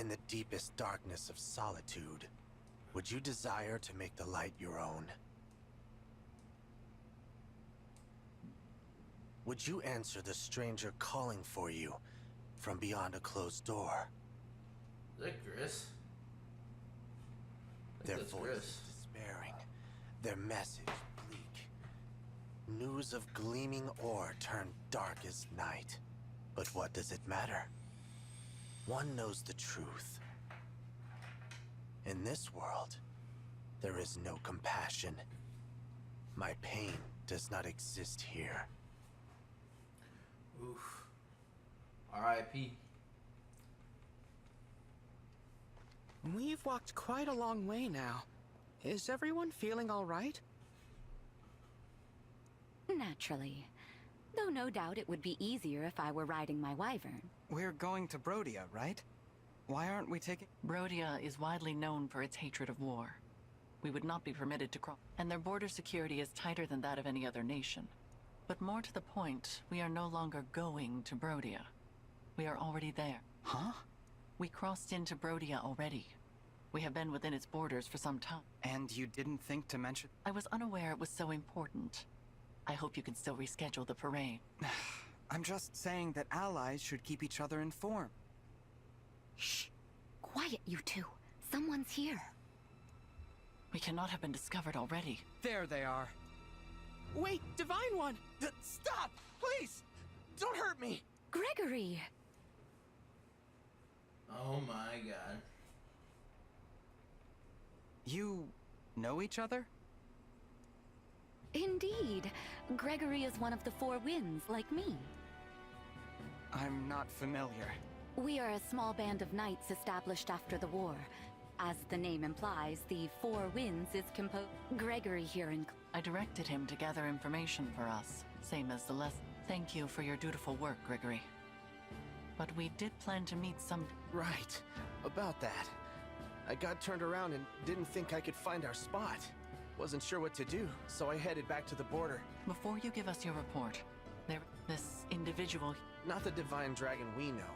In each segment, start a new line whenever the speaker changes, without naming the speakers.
In the deepest darkness of solitude, would you desire to make the light your own? Would you answer the stranger calling for you from beyond a closed door?
Is that Gris?
Their voice despairing, their message bleak. News of gleaming ore turned dark as night. But what does it matter? One knows the truth. In this world, there is no compassion. My pain does not exist here.
Oof. R.I.P.
We've walked quite a long way now. Is everyone feeling all right?
Naturally. Though no doubt it would be easier if I were riding my wyvern.
We're going to Brodia, right? Why aren't we taking...
Brodia is widely known for its hatred of war. We would not be permitted to cross, and their border security is tighter than that of any other nation. But more to the point, we are no longer going to Brodia. We are already there.
Huh?
We crossed into Brodia already. We have been within its borders for some time.
And you didn't think to mention...
I was unaware it was so important. I hope you can still reschedule the parade.
I'm just saying that allies should keep each other informed.
Shh! Quiet, you two. Someone's here.
We cannot have been discovered already.
There they are.
Wait, Divine One!
Stop! Please! Don't hurt me!
Gregory!
Oh my god.
You know each other?
Indeed. Gregory is one of the Four Winds, like me.
I'm not familiar.
We are a small band of knights established after the war. As the name implies, the Four Winds is composed... Gregory here in...
I directed him to gather information for us, same as the lesson. Thank you for your dutiful work, Gregory. But we did plan to meet some...
Right. About that. I got turned around and didn't think I could find our spot. Wasn't sure what to do, so I headed back to the border.
Before you give us your report, this individual...
Not the divine dragon we know.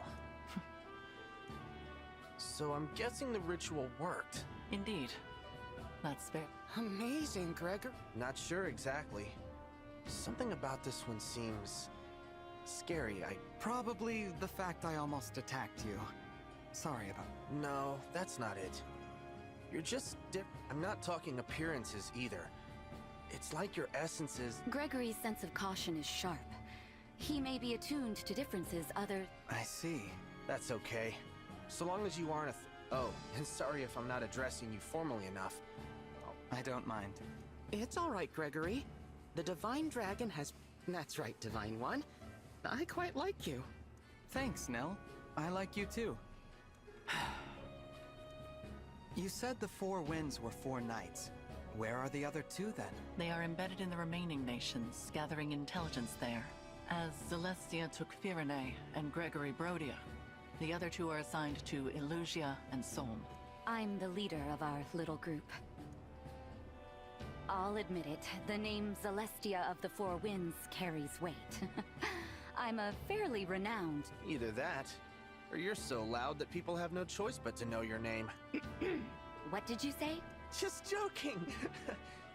So I'm guessing the ritual worked.
Indeed. That's fair.
Amazing, Gregor.
Not sure exactly. Something about this one seems... scary.
Probably the fact I almost attacked you. Sorry about...
No, that's not it. You're just I'm not talking appearances either. It's like your essence is...
Gregory's sense of caution is sharp. He may be attuned to differences other...
I see.
That's okay. So long as you aren't a Oh, and sorry if I'm not addressing you formally enough.
I don't mind.
It's all right, Gregory. The Divine Dragon has... That's right, Divine One. I quite like you.
Thanks, Nell. I like you too. You said the Four Winds were 4 knights. Where are the other 2 then?
They are embedded in the remaining nations, gathering intelligence there. As Celestia took Firene and Gregory Brodia, the other 2 are assigned to Illusia and Solm.
I'm the leader of our little group. I'll admit it, the name Celestia of the Four Winds carries weight. I'm a fairly renowned...
Either that, or you're so loud that people have no choice but to know your name.
What did you say?
Just joking!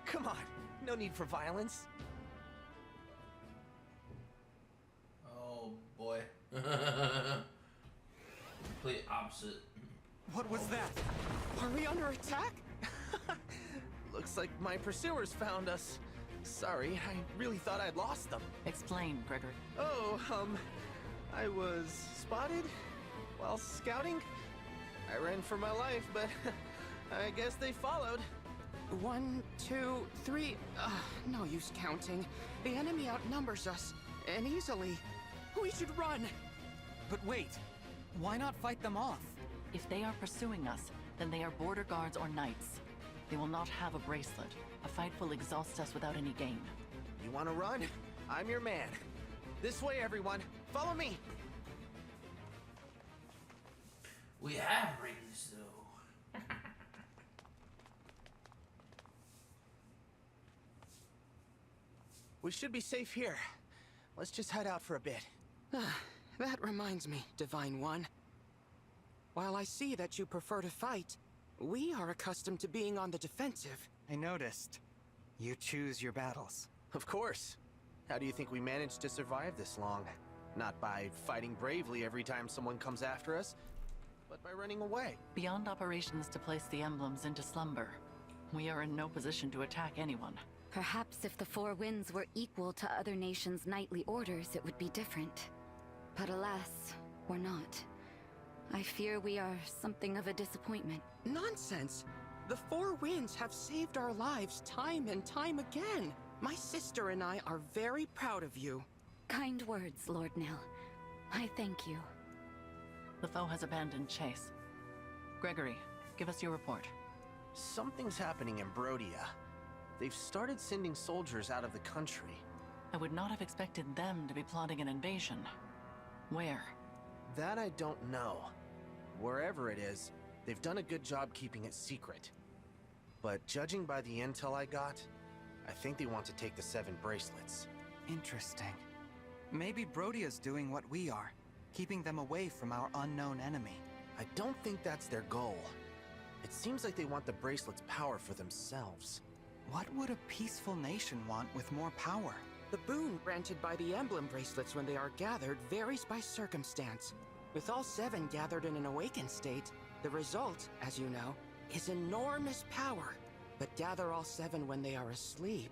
Come on, no need for violence.
Oh boy. Complete opposite.
What was that?
Are we under attack?
Looks like my pursuers found us. Sorry, I really thought I'd lost them.
Explain, Gregory.
Oh, I was spotted while scouting. I ran for my life, but I guess they followed.
1, 2, 3... no use counting. The enemy outnumbers us, and easily. We should run!
But wait, why not fight them off?
If they are pursuing us, then they are border guards or knights. They will not have a bracelet. A fight will exhaust us without any gain.
You want to run? I'm your man. This way, everyone. Follow me.
We have rings, though.
We should be safe here. Let's just head out for a bit.
That reminds me, Divine One. While I see that you prefer to fight, we are accustomed to being on the defensive.
I noticed. You choose your battles.
Of course. How do you think we managed to survive this long? Not by fighting bravely every time someone comes after us, but by running away.
Beyond operations to place the emblems into slumber, we are in no position to attack anyone.
Perhaps if the Four Winds were equal to other nations' knightly orders, it would be different. But alas, we're not. I fear we are something of a disappointment.
Nonsense! The Four Winds have saved our lives time and time again. My sister and I are very proud of you.
Kind words, Lord Nil. I thank you.
The foe has abandoned chase. Gregory, give us your report.
Something's happening in Brodia. They've started sending soldiers out of the country.
I would not have expected them to be plotting an invasion. Where?
That I don't know. Wherever it is, they've done a good job keeping it secret. But judging by the intel I got, I think they want to take the 7 bracelets.
Interesting. Maybe Brodia's doing what we are, keeping them away from our unknown enemy.
I don't think that's their goal. It seems like they want the bracelet's power for themselves.
What would a peaceful nation want with more power?
The boon granted by the emblem bracelets when they are gathered varies by circumstance. With all 7 gathered in an awakened state, the result, as you know, is enormous power. But gather all 7 when they are asleep.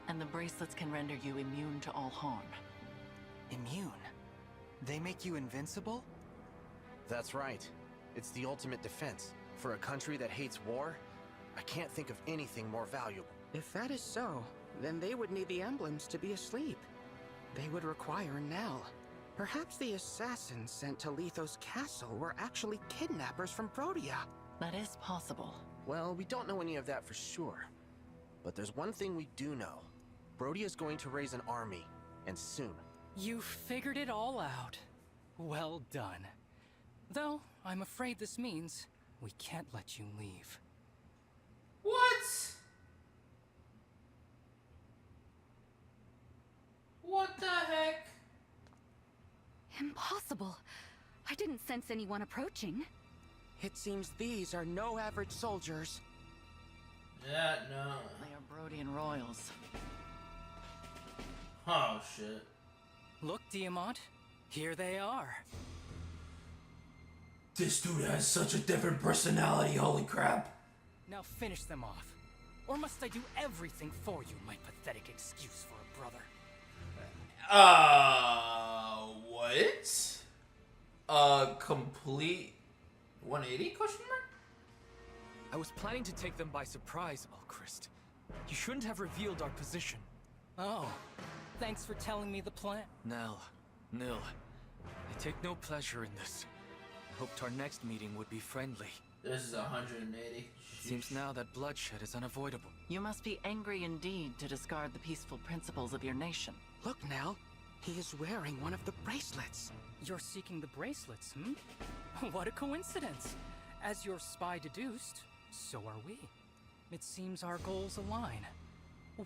And the bracelets can render you immune to all harm.
Immune? They make you invincible?
That's right. It's the ultimate defense. For a country that hates war, I can't think of anything more valuable.
If that is so, then they would need the emblems to be asleep. They would require Nell. Perhaps the assassins sent to Lethos Castle were actually kidnappers from Brodia.
That is possible.
Well, we don't know any of that for sure. But there's one thing we do know. Brodia's going to raise an army, and soon.
You figured it all out. Well done. Though, I'm afraid this means we can't let you leave.
What? What the heck?
Impossible. I didn't sense anyone approaching.
It seems these are no average soldiers.
Yeah, no.
They are Brodian royals.
Oh, shit.
Look, Diamant. Here they are.
This dude has such a different personality, holy crap.
Now finish them off. Or must I do everything for you, my pathetic excuse for a brother?
What? Complete 180 question mark?
I was planning to take them by surprise, Alchrist. You shouldn't have revealed our position.
Oh, thanks for telling me the plan.
Nell, Nil, I take no pleasure in this. I hoped our next meeting would be friendly.
This is 180.
It seems now that bloodshed is unavoidable.
You must be angry indeed to discard the peaceful principles of your nation.
Look, Nell. He is wearing one of the bracelets.
You're seeking the bracelets, What a coincidence. As your spy deduced, so are we. It seems our goals align.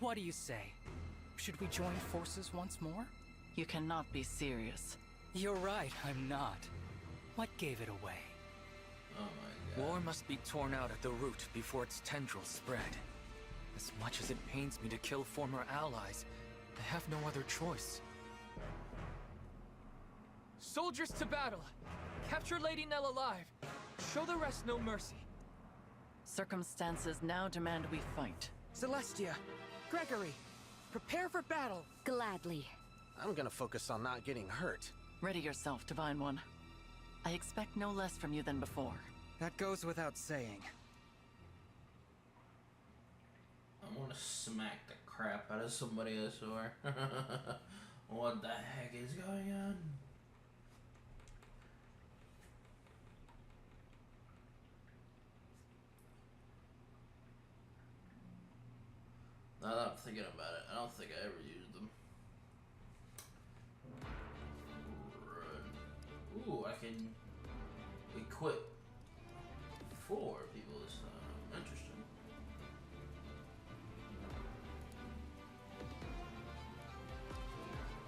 What do you say? Should we join forces once more?
You cannot be serious.
You're right, I'm not. What gave it away?
Oh my god.
War must be torn out at the root before its tendrils spread. As much as it pains me to kill former allies, I have no other choice. Soldiers to battle! Capture Lady Nell alive! Show the rest no mercy!
Circumstances now demand we fight.
Celestia, Gregory, prepare for battle.
Gladly.
I'm gonna focus on not getting hurt.
Ready yourself, Divine One. I expect no less from you than before.
That goes without saying.
I want to smack the crap out of somebody, I swear. What the heck is going on? Now that I'm thinking about it, I don't think I ever used them. Right. Ooh, I can equip 4 people this time. Interesting.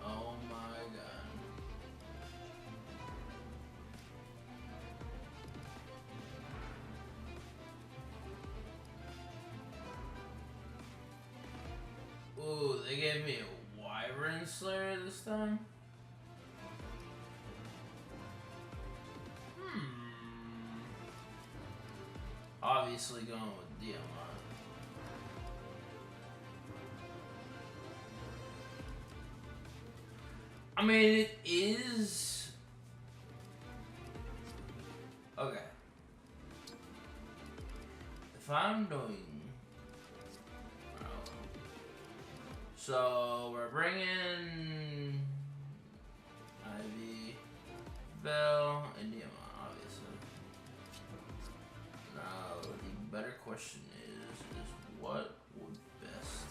Oh my god. they gave me a Wyvern Slayer this time? Obviously going with Diamond. I mean, it is... Okay. If I'm doing... So, we're bringing... Ivy, Bell, and Diamond, obviously. Now, the better question is what would best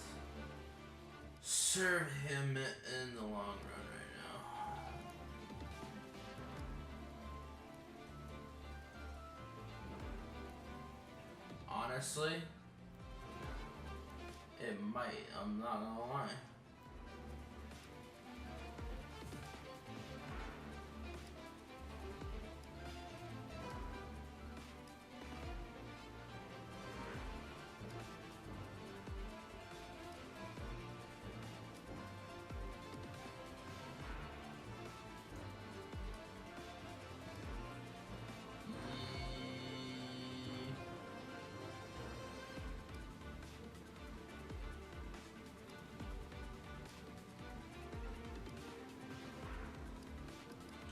serve him in the long run right now? Honestly, it might, I'm not gonna lie.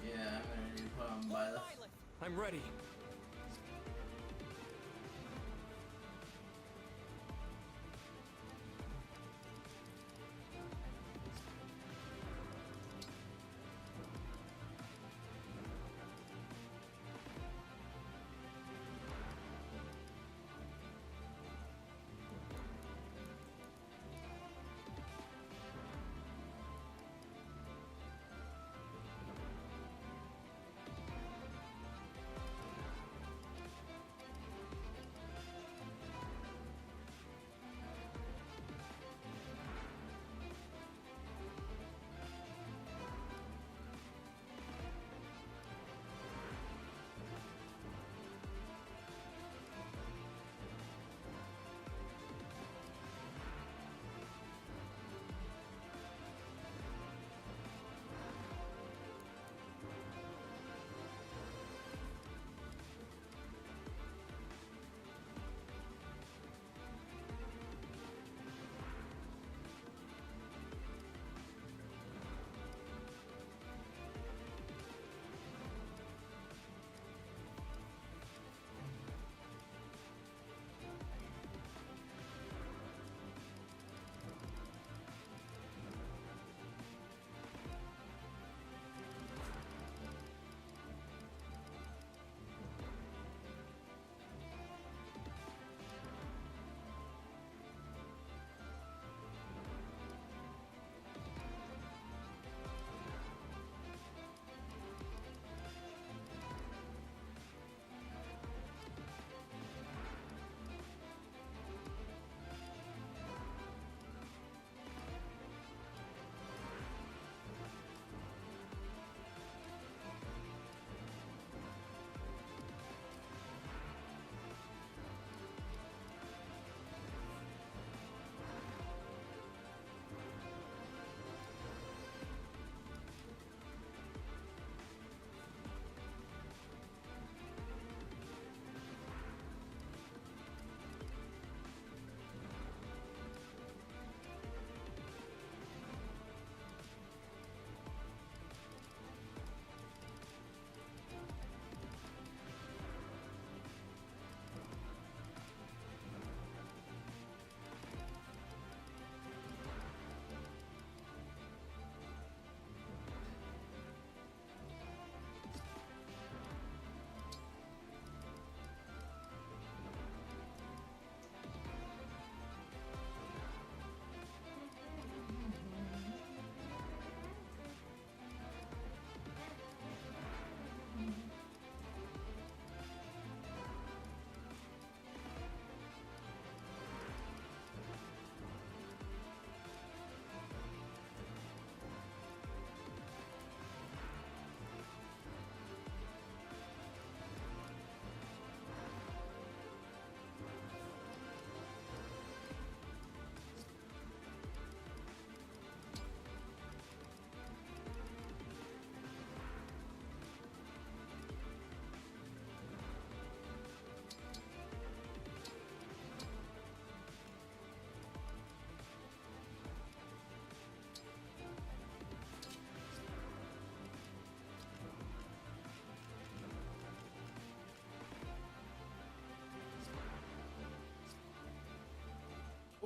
Yeah, I'm gonna need to put on by the...
I'm ready.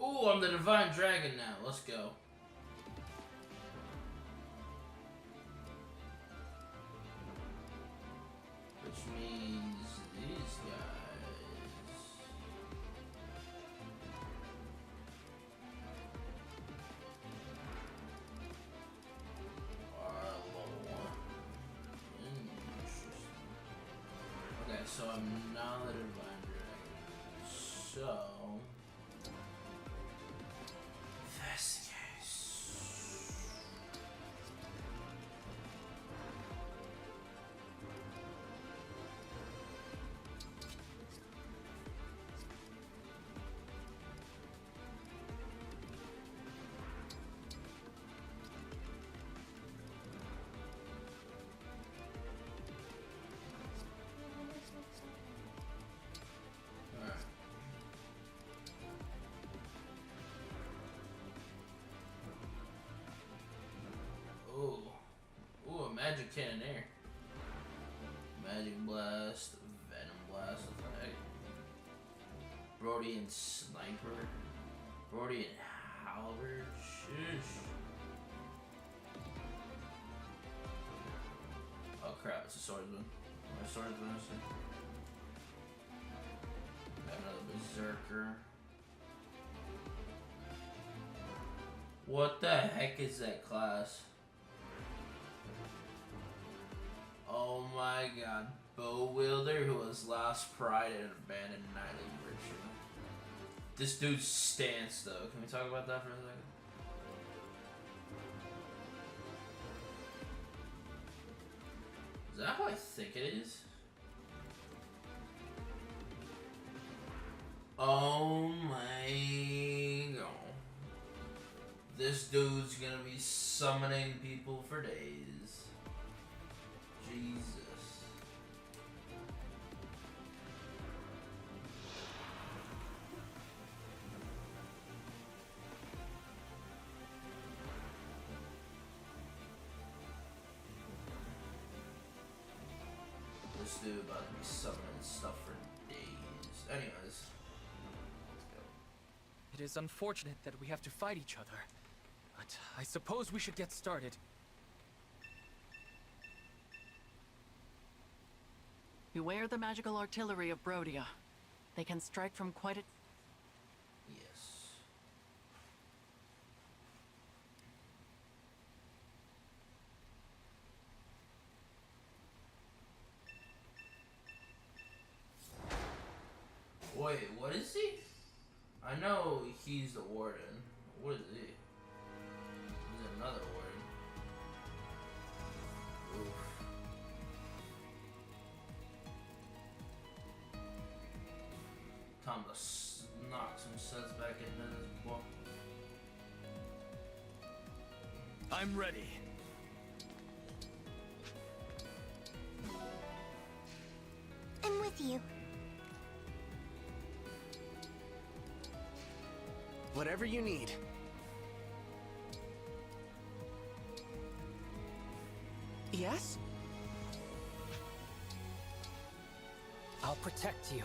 Ooh, I'm the Divine Dragon now. Let's go. Which means these guys are low. Interesting. Okay, so I'm now the Divine Dragon. So that's the case. Alright. Ooh. Ooh, a magic cannoneer. Magic blast, venom blast attack. Brodian sniper. Brodian halberd. Sheesh. Oh crap, it's a swordsman. My swordsman is here. Got another berserker. What the heck is that class? Oh my god. Bow wielder who was last pride and abandoned knightly virtue. This dude's stance though. Can we talk about that for a second? Is that how I think it is? Oh my god. This dude's gonna be summoning people for days. Jesus. This dude about to be summoning stuff for days. Anyways. Let's go.
It is unfortunate that we have to fight each other, but I suppose we should get started.
Beware the magical artillery of Brodia. They can strike from quite a...
Yes. Wait, what is he? I know he's the warden. What is he? He's another warden. Oof. Time to knock some sense back into this book.
I'm ready.
I'm with you.
Whatever you need.
Yes?
I'll protect you.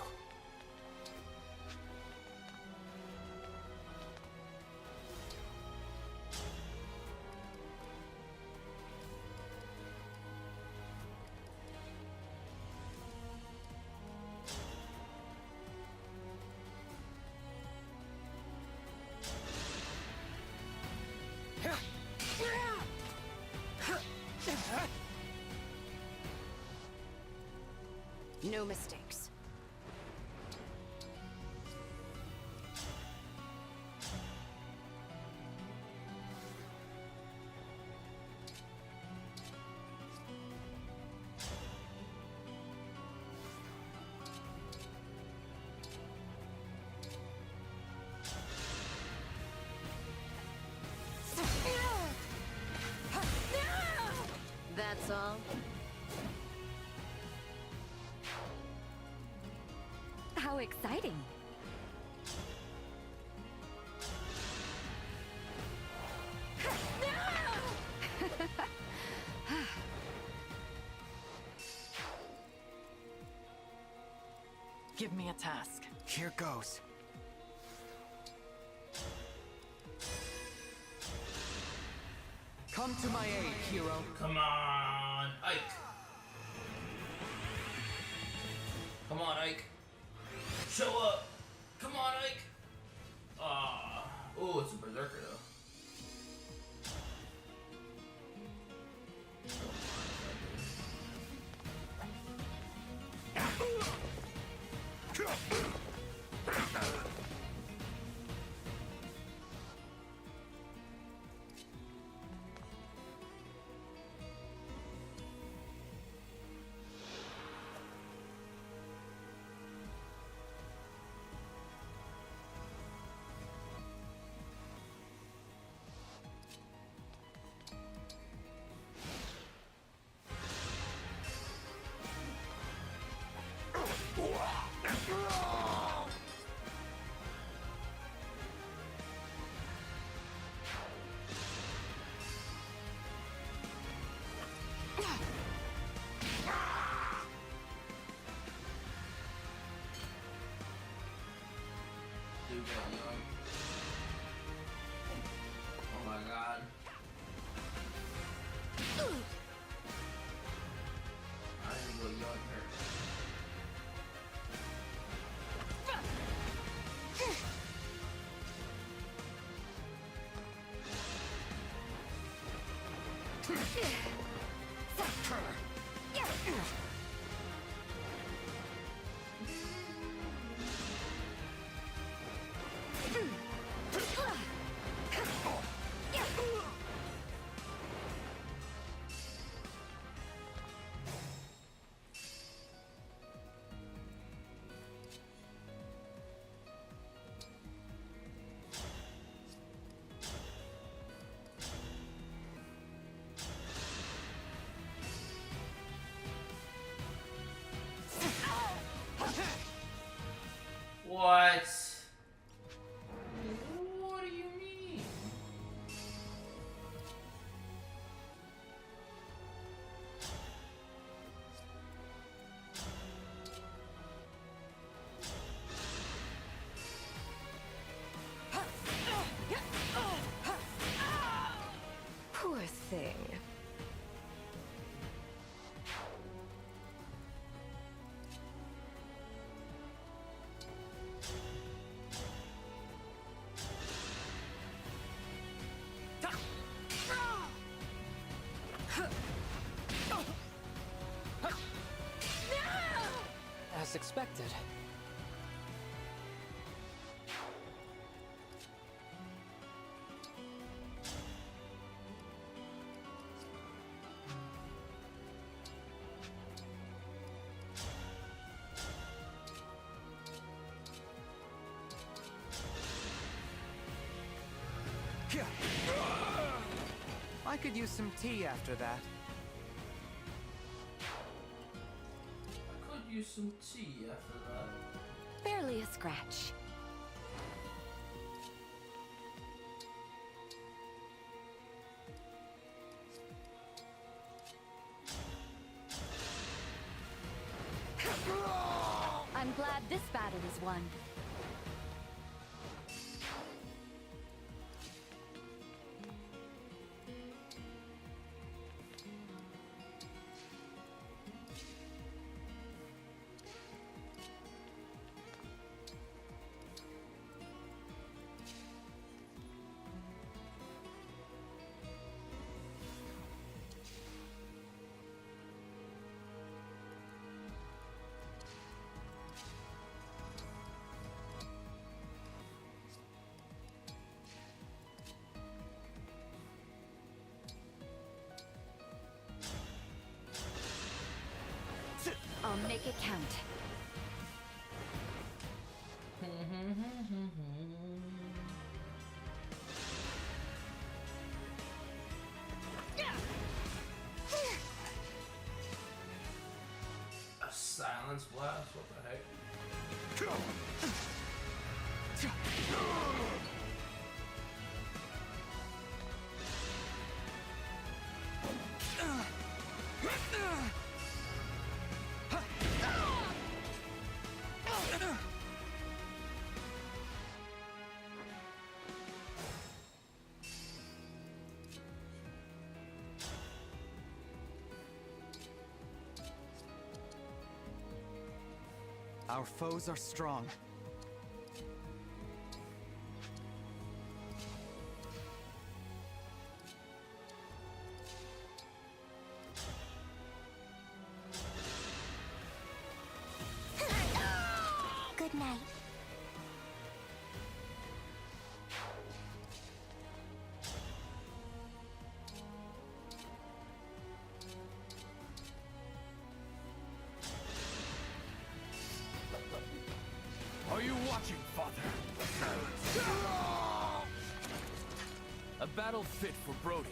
No mistakes. That's all.
How exciting.
Give me a task.
Here goes. Come to my aid, hero.
Come on, Ike. Come on, Ike. Show up. Come on, Ike. Oh, it's a berserker though. Dude got young. Oh my god. I didn't go young here. What? What do you mean?
Poor thing.
As expected.
I could use some tea after that.
I could use some tea after that.
Barely a scratch. I'm glad this battle is won. I'll make it count.
A silence blast? What the heck?
Our foes are strong.
Good night.
Are you watching, Father? A battle fit for Brodia.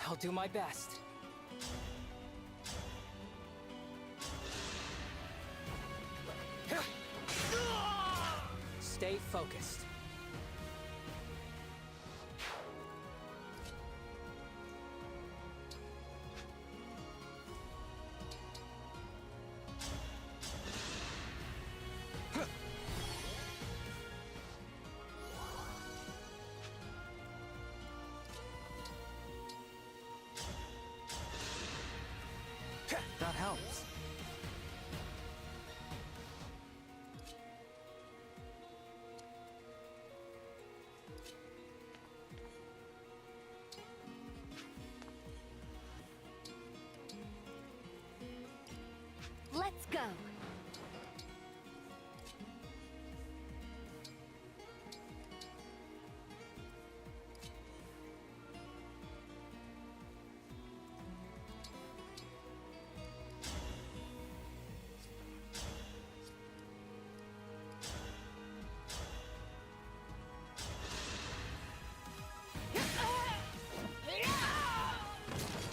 I'll do my best. Stay focused.
That helps.
Let's go.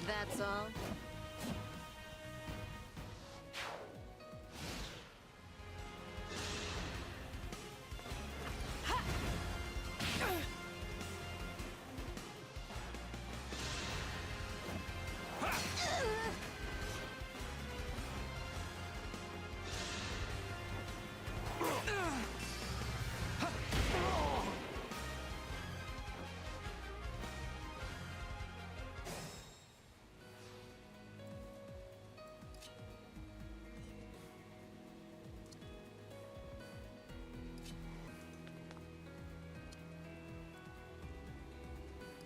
That's all?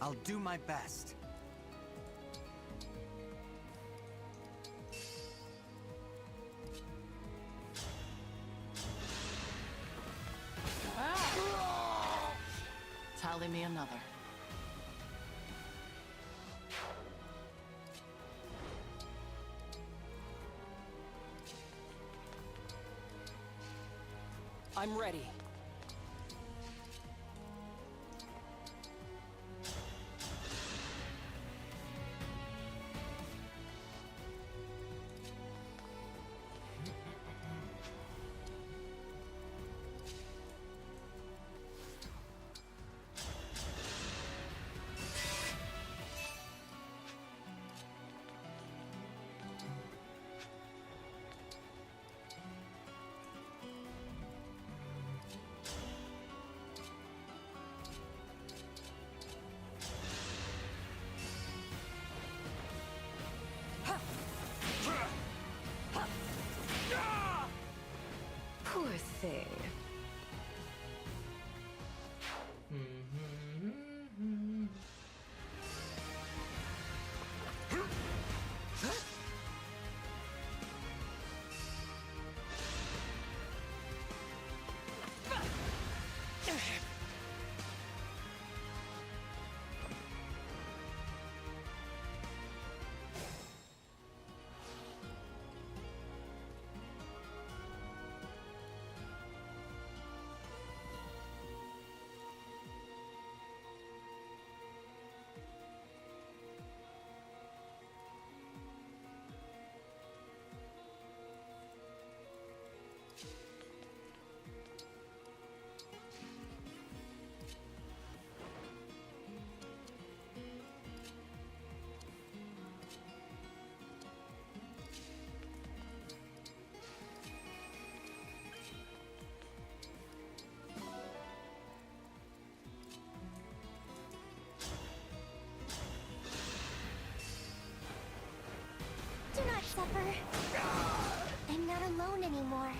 I'll do my best.
Tally me another.
I'm ready.
alone anymore.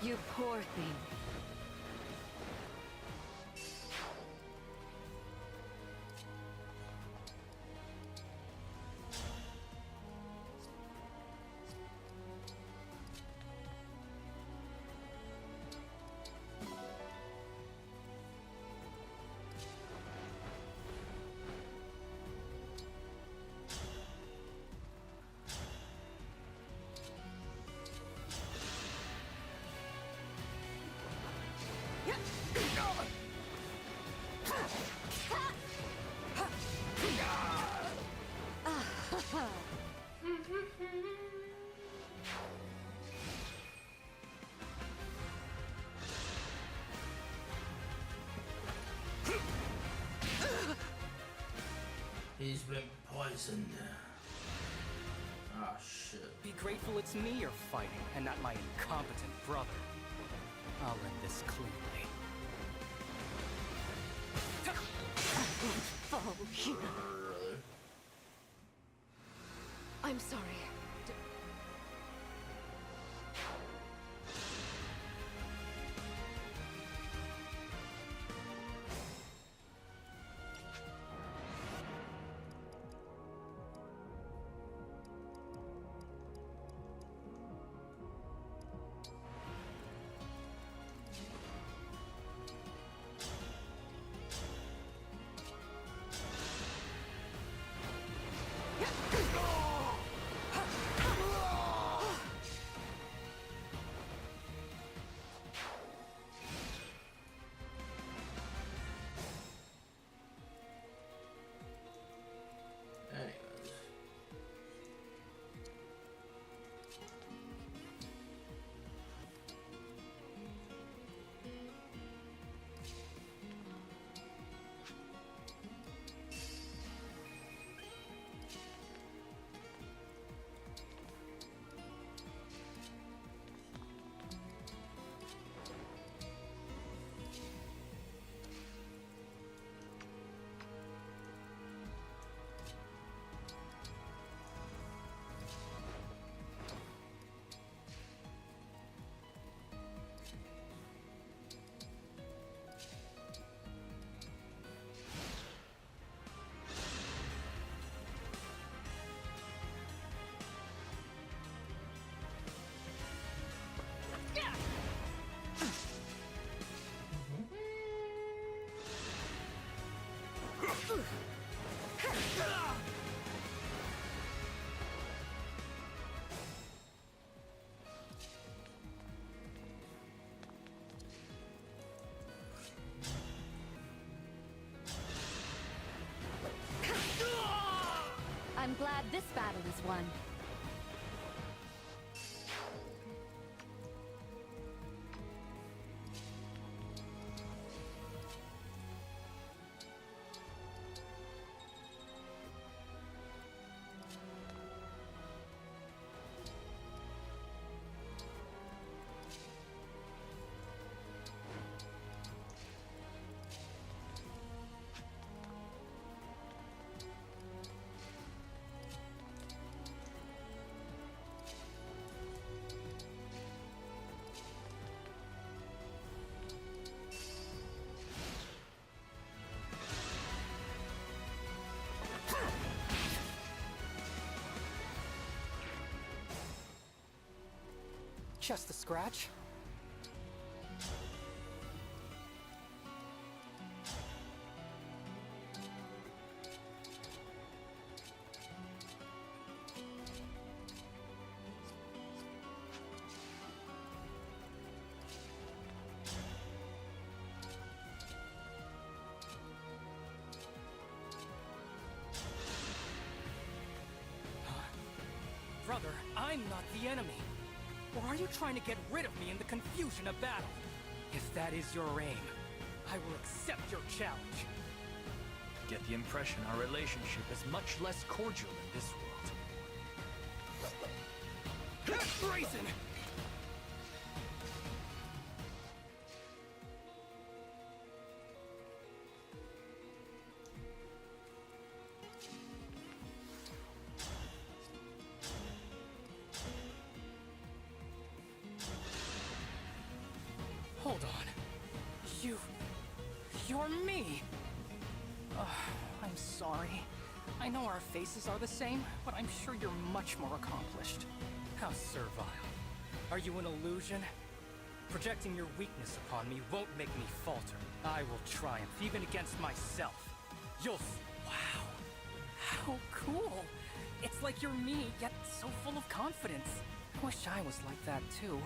You poor thing.
He's been poisoned. Ah, shit.
Be grateful it's me you're fighting, and not my incompetent brother. I'll end this cleanly.
Fall here.
Really?
I'm sorry.
Anyways.
I'm glad this battle is won.
Just a scratch. I'm not the enemy. Or are you trying to get rid of me in the confusion of battle? If that is your aim, I will accept your challenge.
Get the impression our relationship is much less cordial in this world.
Brazen! Hold on. You're me! I'm sorry. I know our faces are the same, but I'm sure you're much more accomplished. How servile. Are you an illusion? Projecting your weakness upon me won't make me falter. I will triumph, even against myself. Wow. How cool. It's like you're me, yet so full of confidence. I wish I was like that too.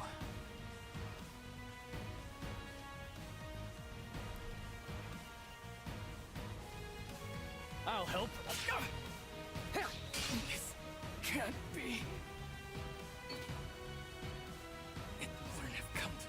I'll help. This can't be. It wouldn't have come to.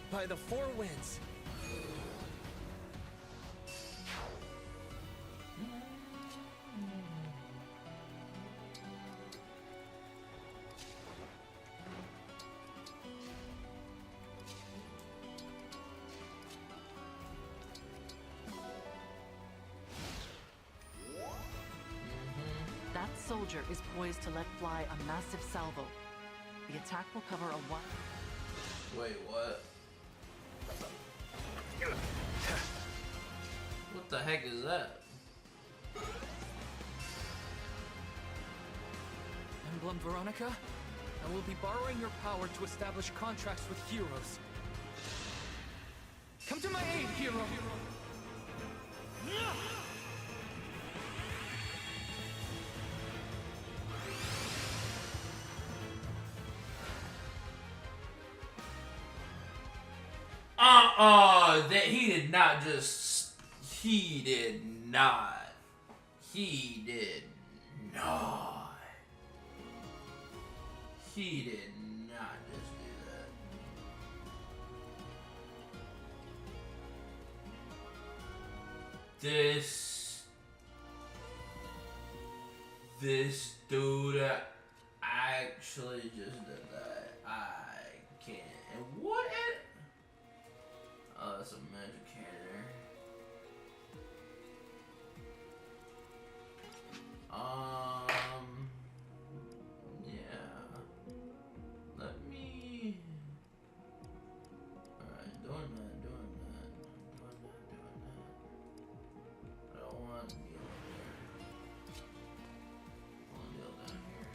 By the four winds.
That soldier is poised to let fly a massive salvo. The attack will cover a one.
Wait, what? What the heck is that?
Emblem Veronica? I will be borrowing your power to establish contracts with heroes. Come to my aid, hero!
That he did not just. He did not. He did not. He did not just do that. This dude actually just did that. I can't. And what? Oh, that's a magic cannon. Yeah. Let me. Alright, doing that. I don't want to be over there. I want to be down here.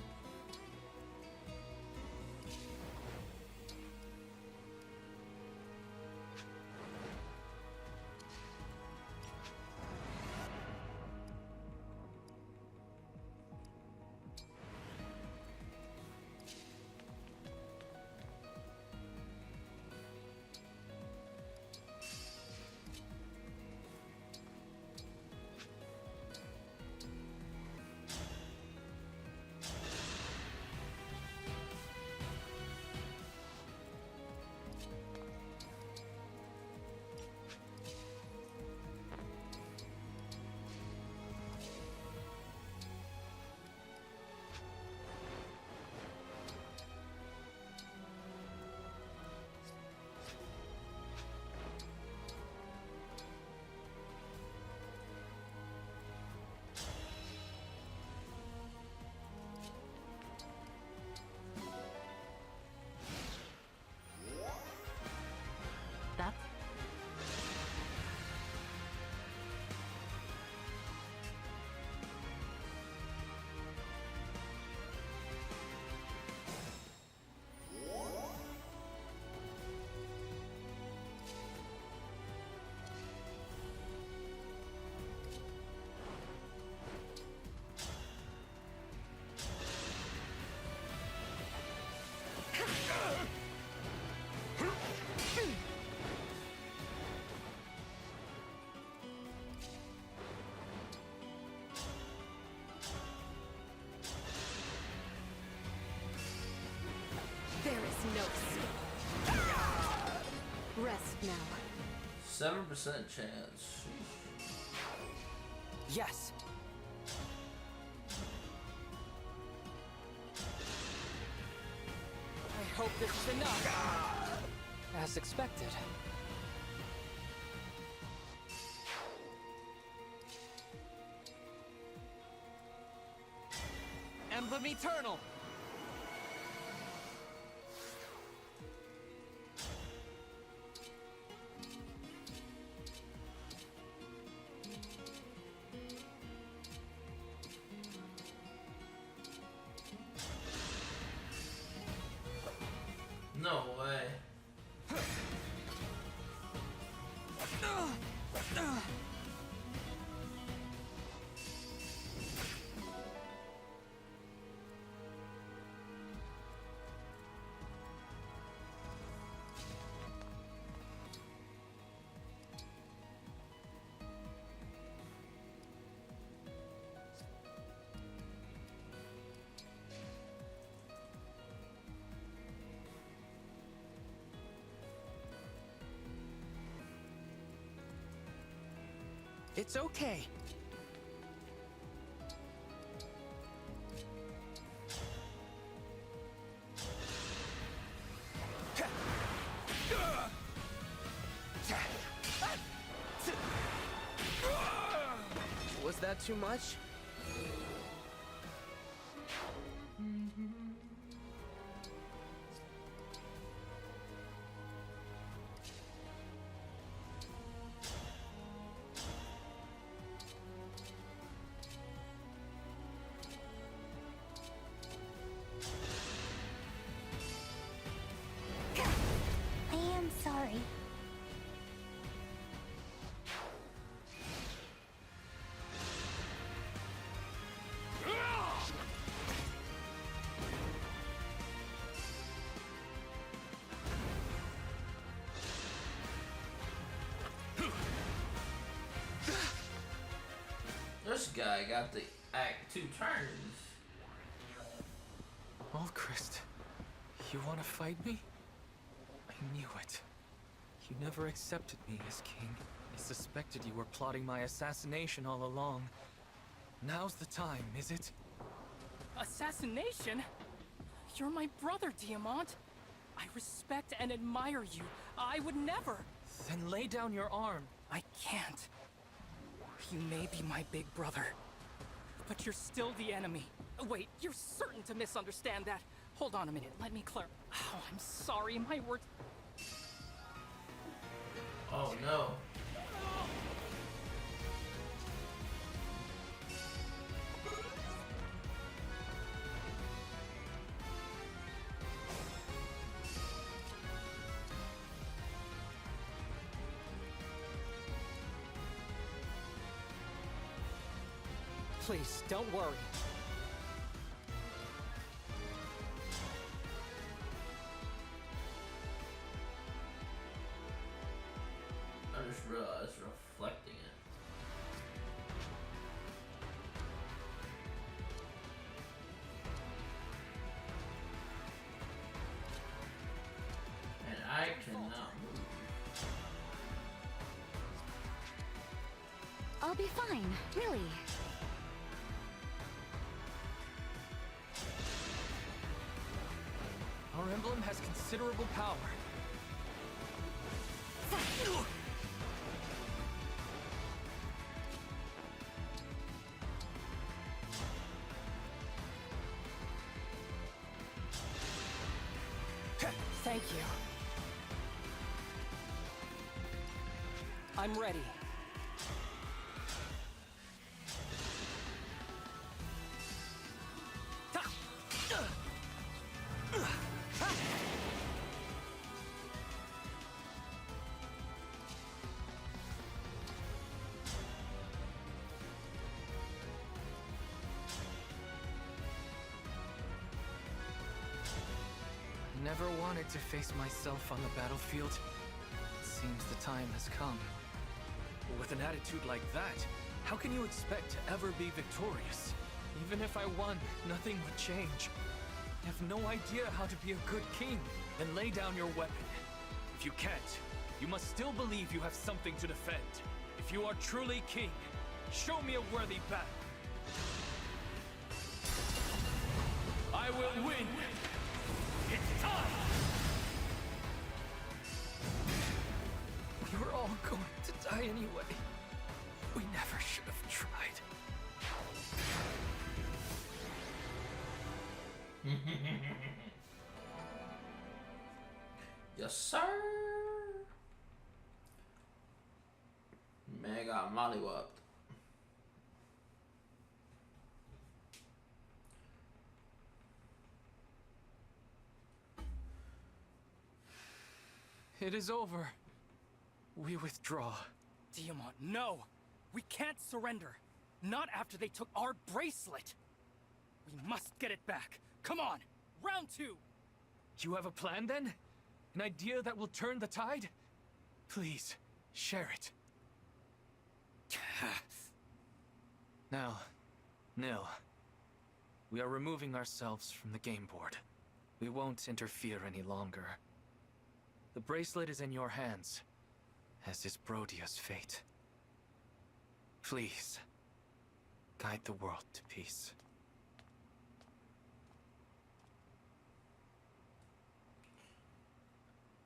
There is no escape. Rest now.
7% chance.
Yes. I hope this is enough. As expected.
Emblem Eternal!
No way.
It's okay. Was that too much?
I am sorry.
This guy got the Act 2 turns.
Alchrist, you want to fight me? I knew it. You never accepted me as king. I suspected you were plotting my assassination all along. Now's the time, is it?
Assassination? You're my brother, Diamant. I respect and admire you. I would never.
Then lay down your arm.
I can't. You may be my big brother, but you're still the enemy. Wait, you're certain to misunderstand that. Hold on a minute, let me clarify. Oh, I'm sorry, my words.
Oh no.
Please, don't worry.
I just realized reflecting it. And I cannot move.
I'll be fine, really.
Our emblem has considerable power.
Thank you. I'm ready.
Never wanted to face myself on the battlefield. It seems the time has come. With an attitude like that, how can you expect to ever be victorious? Even if I won, nothing would change. have no idea how to be a good king. Then lay down your weapon. If you can't, you must still believe you have something to defend. If you are truly king, show me a worthy battle. I will win! It's time! We were all going to die anyway. We never should have tried.
Yes, sir. Man got mollywopped.
It is over. We withdraw.
Tiamat, no! We can't surrender! Not after they took our bracelet! We must get it back! Come on! Round 2!
You have a plan then? An idea that will turn the tide? Please, share it. Now, Nil. We are removing ourselves from the game board. We won't interfere any longer. The bracelet is in your hands, as is Brodia's fate. Please, guide the world to peace.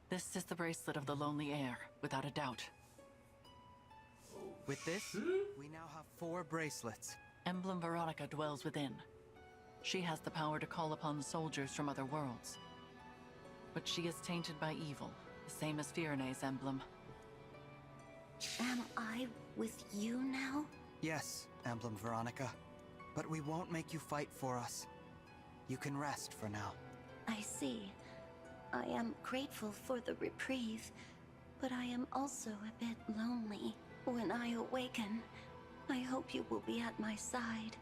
This is the bracelet of the Lonely Heir, without a doubt.
With this, we now have 4 bracelets.
Emblem Veronica dwells within. She has the power to call upon soldiers from other worlds. But she is tainted by evil, the same as Firene's emblem.
Am I with you now?
Yes, Emblem Veronica. But we won't make you fight for us. You can rest for now.
I see. I am grateful for the reprieve, but I am also a bit lonely. When I awaken, I hope you will be at my side,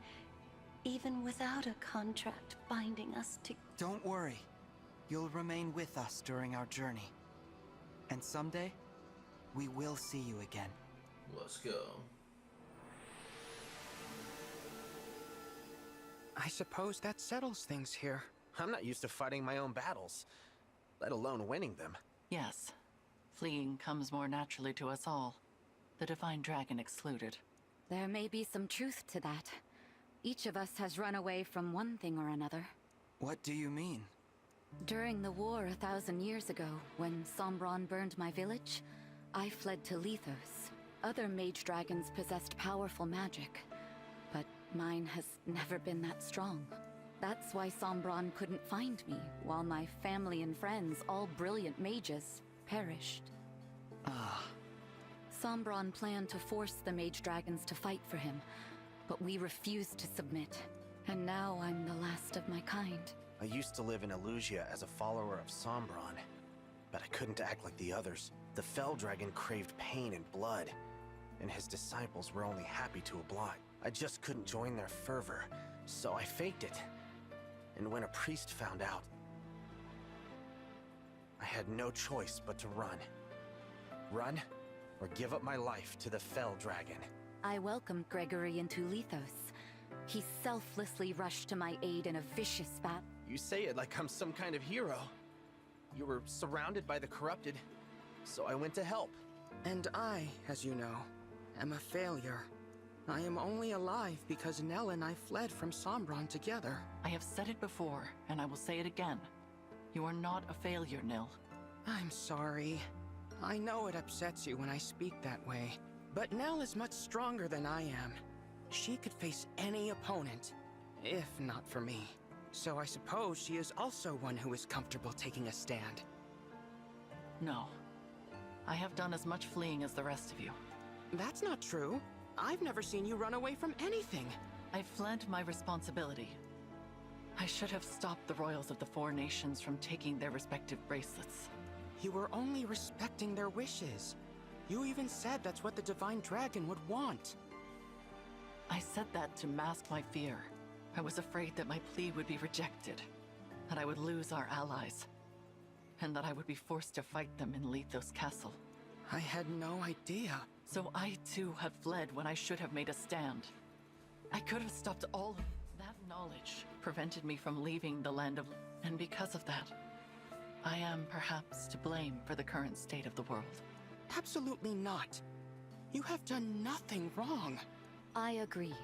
even without a contract binding us to...
Don't worry. You'll remain with us during our journey. And someday, we will see you again.
Let's go.
I suppose that settles things here.
I'm not used to fighting my own battles, let alone winning them.
Yes. Fleeing comes more naturally to us all. The Divine Dragon excluded.
There may be some truth to that. Each of us has run away from one thing or another.
What do you mean?
During the war 1,000 years ago, when Sombron burned my village, I fled to Lethos. Other mage dragons possessed powerful magic, but mine has never been that strong. That's why Sombron couldn't find me, while my family and friends, all brilliant mages, perished.
Ah.
Sombron planned to force the mage dragons to fight for him, but we refused to submit. And now I'm the last of my kind.
I used to live in Illusia as a follower of Sombron, but I couldn't act like the others. The Fell Dragon craved pain and blood, and his disciples were only happy to oblige. I just couldn't join their fervor, so I faked it. And when a priest found out, I had no choice but to run. Run, or give up my life to the Fell Dragon.
I welcomed Gregory into Lethos. He selflessly rushed to my aid in a vicious battle.
You say it like I'm some kind of hero. You were surrounded by the corrupted, so I went to help.
And I, as you know, am a failure. I am only alive because Nell and I fled from Sombron together.
I have said it before, and I will say it again. You are not a failure, Nil.
I'm sorry. I know it upsets you when I speak that way, but Nell is much stronger than I am. She could face any opponent, if not for me. So I suppose she is also one who is comfortable taking a stand.
No. I have done as much fleeing as the rest of you.
That's not true. I've never seen you run away from anything.
I fled my responsibility. I should have stopped the royals of the 4 nations from taking their respective bracelets.
You were only respecting their wishes. You even said that's what the Divine Dragon would want.
I said that to mask my fear. I was afraid that my plea would be rejected, that I would lose our allies, and that I would be forced to fight them in Lethos Castle.
I had no idea.
So I too have fled when I should have made a stand. I could have stopped all of that knowledge prevented me from leaving the land of... And because of that, I am perhaps to blame for the current state of the world.
Absolutely not. You have done nothing wrong.
I agree.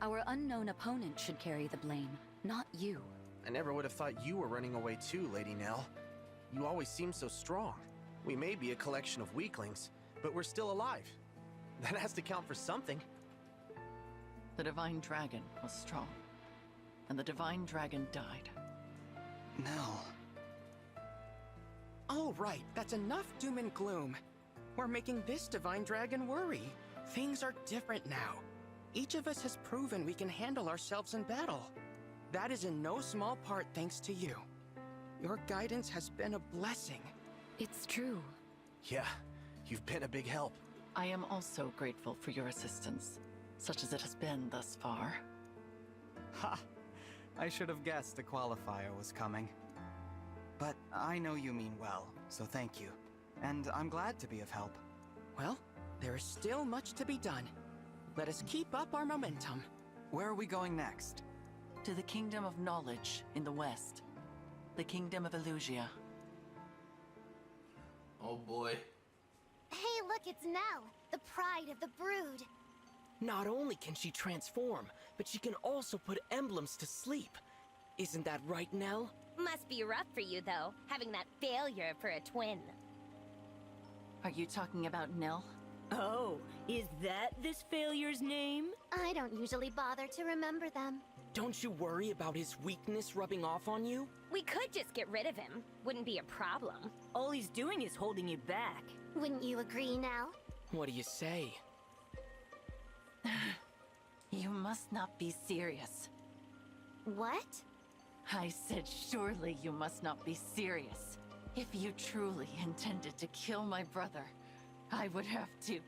Our unknown opponent should carry the blame, not you.
I never would have thought you were running away too, Lady Nell. You always seem so strong. We may be a collection of weaklings, but we're still alive. That has to count for something.
The Divine Dragon was strong, and the Divine Dragon died.
Nell.
All right, that's enough doom and gloom. We're making this Divine Dragon worry. Things are different now. Each of us has proven we can handle ourselves in battle. That is in no small part thanks to you. Your guidance has been a blessing.
It's true.
Yeah, you've been a big help.
I am also grateful for your assistance, such as it has been thus far.
Ha! I should have guessed the qualifier was coming. But I know you mean well, so thank you. And I'm glad to be of help.
Well, there is still much to be done. Let us keep up our momentum.
Where are we going next?
To the Kingdom of Knowledge in the west. The Kingdom of Illusia.
Oh boy.
Hey, look, it's Nell, the pride of the brood.
Not only can she transform, but she can also put emblems to sleep. Isn't that right, Nell?
Must be rough for you, though, having that failure for a twin.
Are you talking about Nell?
Oh, is that this failure's name?
I don't usually bother to remember them.
Don't you worry about his weakness rubbing off on you?
We could just get rid of him. Wouldn't be a problem.
All he's doing is holding you back.
Wouldn't you agree, Nell?
What do you say?
You must not be serious.
What?
I said surely you must not be serious. If you truly intended to kill my brother, I would have to.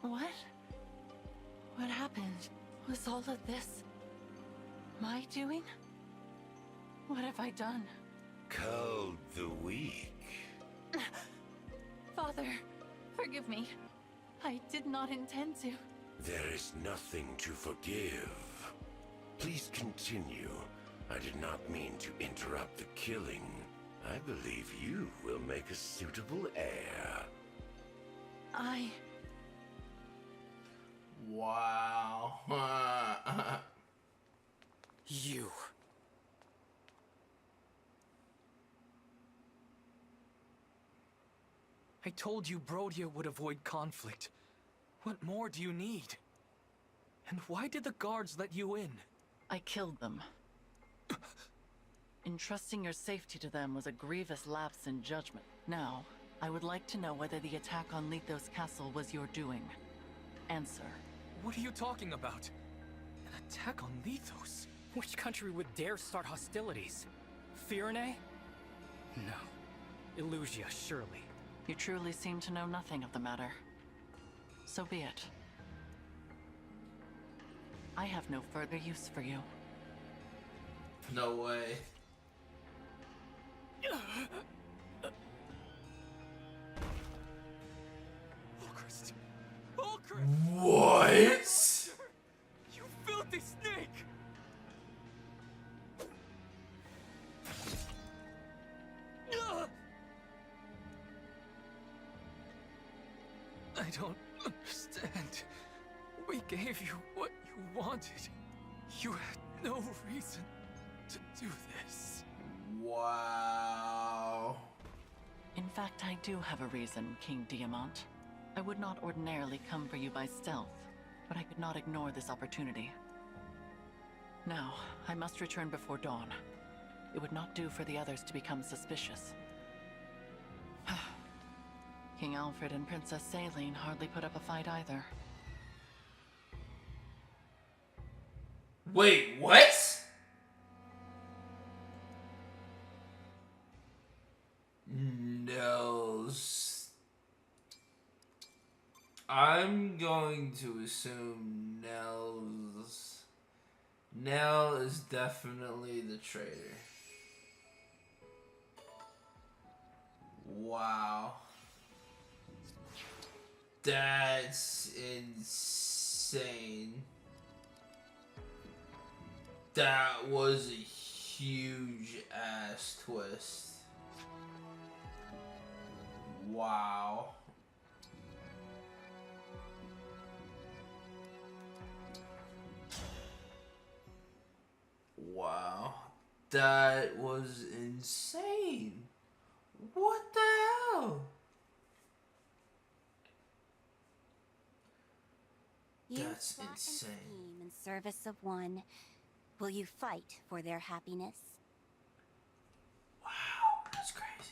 What? What happened? Was all of this my doing? What have I done?
Called the weak.
Father, forgive me. I did not intend to.
There is nothing to forgive. Please continue. I did not mean to interrupt the killing. I believe you will make a suitable heir.
Wow.
You. I told you Brodia would avoid conflict. What more do you need? And why did the guards let you in?
I killed them. Entrusting your safety to them was a grievous lapse in judgment. Now, I would like to know whether the attack on Lithos Castle was your doing. Answer.
What are you talking about? An attack on Lithos?
Which country would dare start hostilities? Firene? No. Illusia, surely.
You truly seem to know nothing of the matter. So be it. I have no further use for you.
No way.
Ulchrist! Ulchrist!
What?
You filthy snake! I don't understand. We gave you what you wanted. You had no reason to do this.
Wow.
In fact, I do have a reason, King Diamant. I would not ordinarily come for you by stealth, but I could not ignore this opportunity. Now, I must return before dawn. It would not do for the others to become suspicious. King Alfred and Princess Saline hardly put up a fight either.
Wait, what? No. I'm going to assume Nell is definitely the traitor. Wow. That's insane. That was a huge ass twist. Wow. Wow. That was insane. What the hell? That's
plot and
insane.
scheme in service of one. Will you fight for their happiness?
Wow, that's crazy.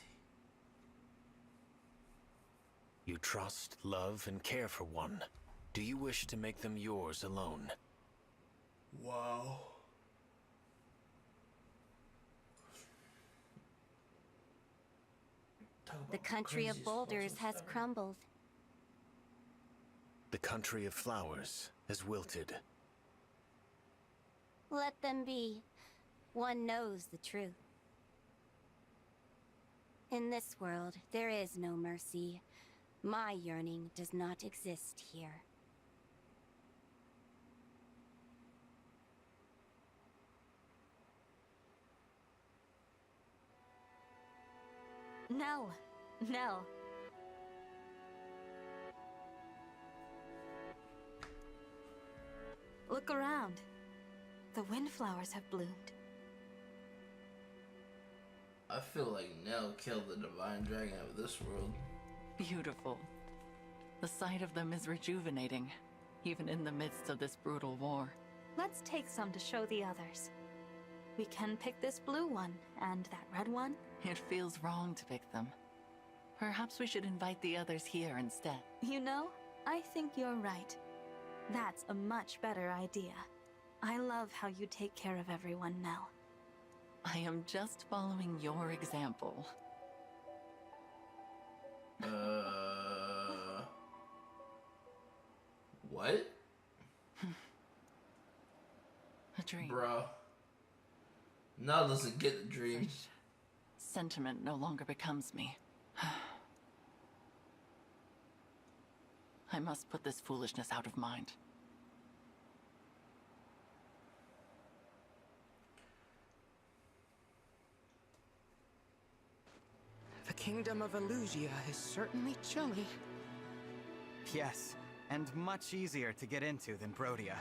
You trust, love, and care for one. Do you wish to make them yours alone?
Wow.
The country of boulders has crumbled.
The country of flowers has wilted.
Let them be. One knows the truth. In this world, there is no mercy. My yearning does not exist here.
No, no. Look around. The windflowers have bloomed.
I feel like Nell killed the divine dragon of this world.
Beautiful. The sight of them is rejuvenating, even in the midst of this brutal war.
Let's take some to show the others. We can pick this blue one and that red one.
It feels wrong to pick them. Perhaps we should invite the others here instead.
You know, I think you're right. That's a much better idea. I love how you take care of everyone, Nell.
I am just following your example.
What?
A dream.
Bro. Nell doesn't get the dream.
Sentiment no longer becomes me. I must put this foolishness out of mind.
The kingdom of Illusia is certainly chilly.
Yes, and much easier to get into than Brodia.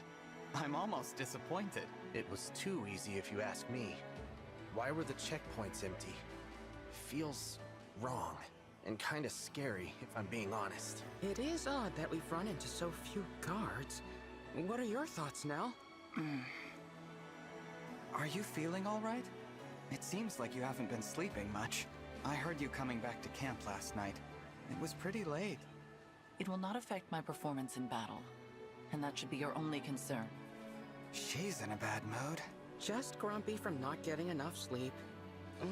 I'm almost disappointed.
It was too easy if you ask me. Why were the checkpoints empty? Feels wrong, and kinda scary, if I'm being honest.
It is odd that we've run into so few guards. What are your thoughts, Nell?
Are you feeling all right? It seems like you haven't been sleeping much. I heard you coming back to camp last night. It was pretty late.
It will not affect my performance in battle, and that should be your only concern.
She's in a bad mood.
Just grumpy from not getting enough sleep.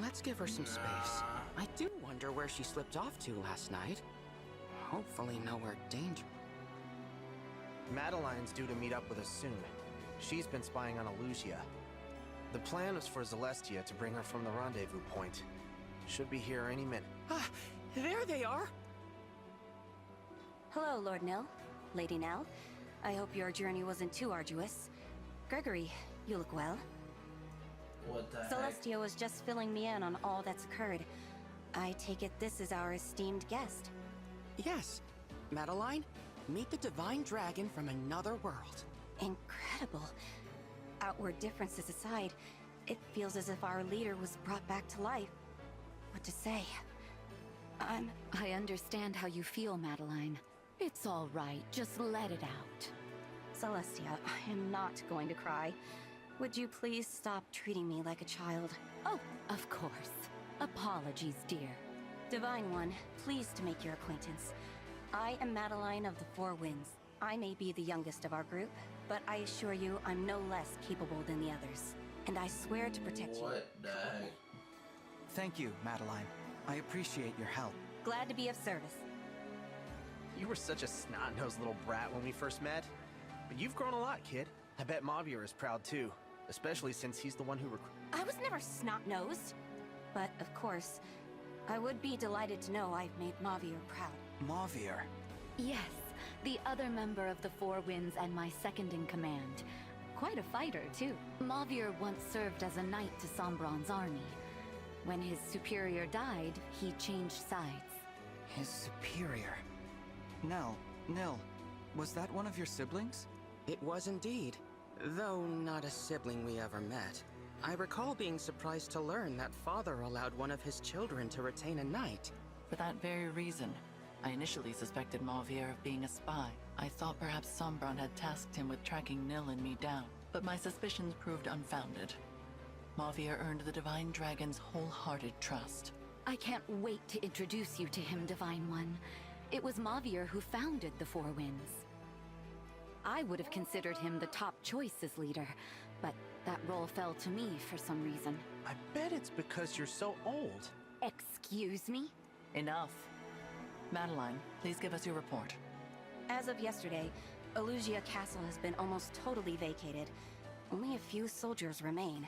Let's give her some space. I do wonder where she slipped off to last night. Hopefully nowhere dangerous.
Madeline's due to meet up with us soon. She's been spying on Illusia. The plan was for Celestia to bring her from the rendezvous point. Should be here any minute.
Ah, there they are!
Hello, Lord Nell. Lady Nell. I hope your journey wasn't too arduous. Gregory, you look well.
What the heck?
Celestia was just filling me in on all that's occurred. I take it this is our esteemed guest.
Yes. Madeline, meet the divine dragon from another world.
Incredible. Outward differences aside, it feels as if our leader was brought back to life. What to say?
I understand how you feel, Madeline. It's all right. Just let it out.
Celestia, I am not going to cry. Would you please stop treating me like a child?
Oh, of course. Apologies, dear.
Divine One, pleased to make your acquaintance. I am Madeline of the Four Winds. I may be the youngest of our group, but I assure you I'm no less capable than the others. And I swear to protect you.
What the heck?
Thank you, Madeline. I appreciate your help.
Glad to be of service.
You were such a snot-nosed little brat when we first met. But you've grown a lot, kid. I bet Mavier is proud too. Especially since he's the one who
I was never snot-nosed. But, of course, I would be delighted to know I've made Mavier proud.
Mavier.
Yes, the other member of the Four Winds and my second in command. Quite a fighter, too. Mavier once served as a knight to Sombron's army. When his superior died, he changed sides.
His superior? Nil, was that one of your siblings?
It was indeed, though not a sibling we ever met. I recall being surprised to learn that father allowed one of his children to retain a knight.
For that very reason, I initially suspected Mavier of being a spy. I thought perhaps Sombron had tasked him with tracking Nil and me down, but my suspicions proved unfounded. Mavier earned the Divine Dragon's wholehearted trust.
I can't wait to introduce you to him, Divine One. It was Mavier who founded the Four Winds. I would have considered him the top choice as leader, but that role fell to me for some reason.
I bet it's because you're so old.
Excuse me?
Enough. Madeline, please give us your report.
As of yesterday, Elugia Castle has been almost totally vacated. Only a few soldiers remain.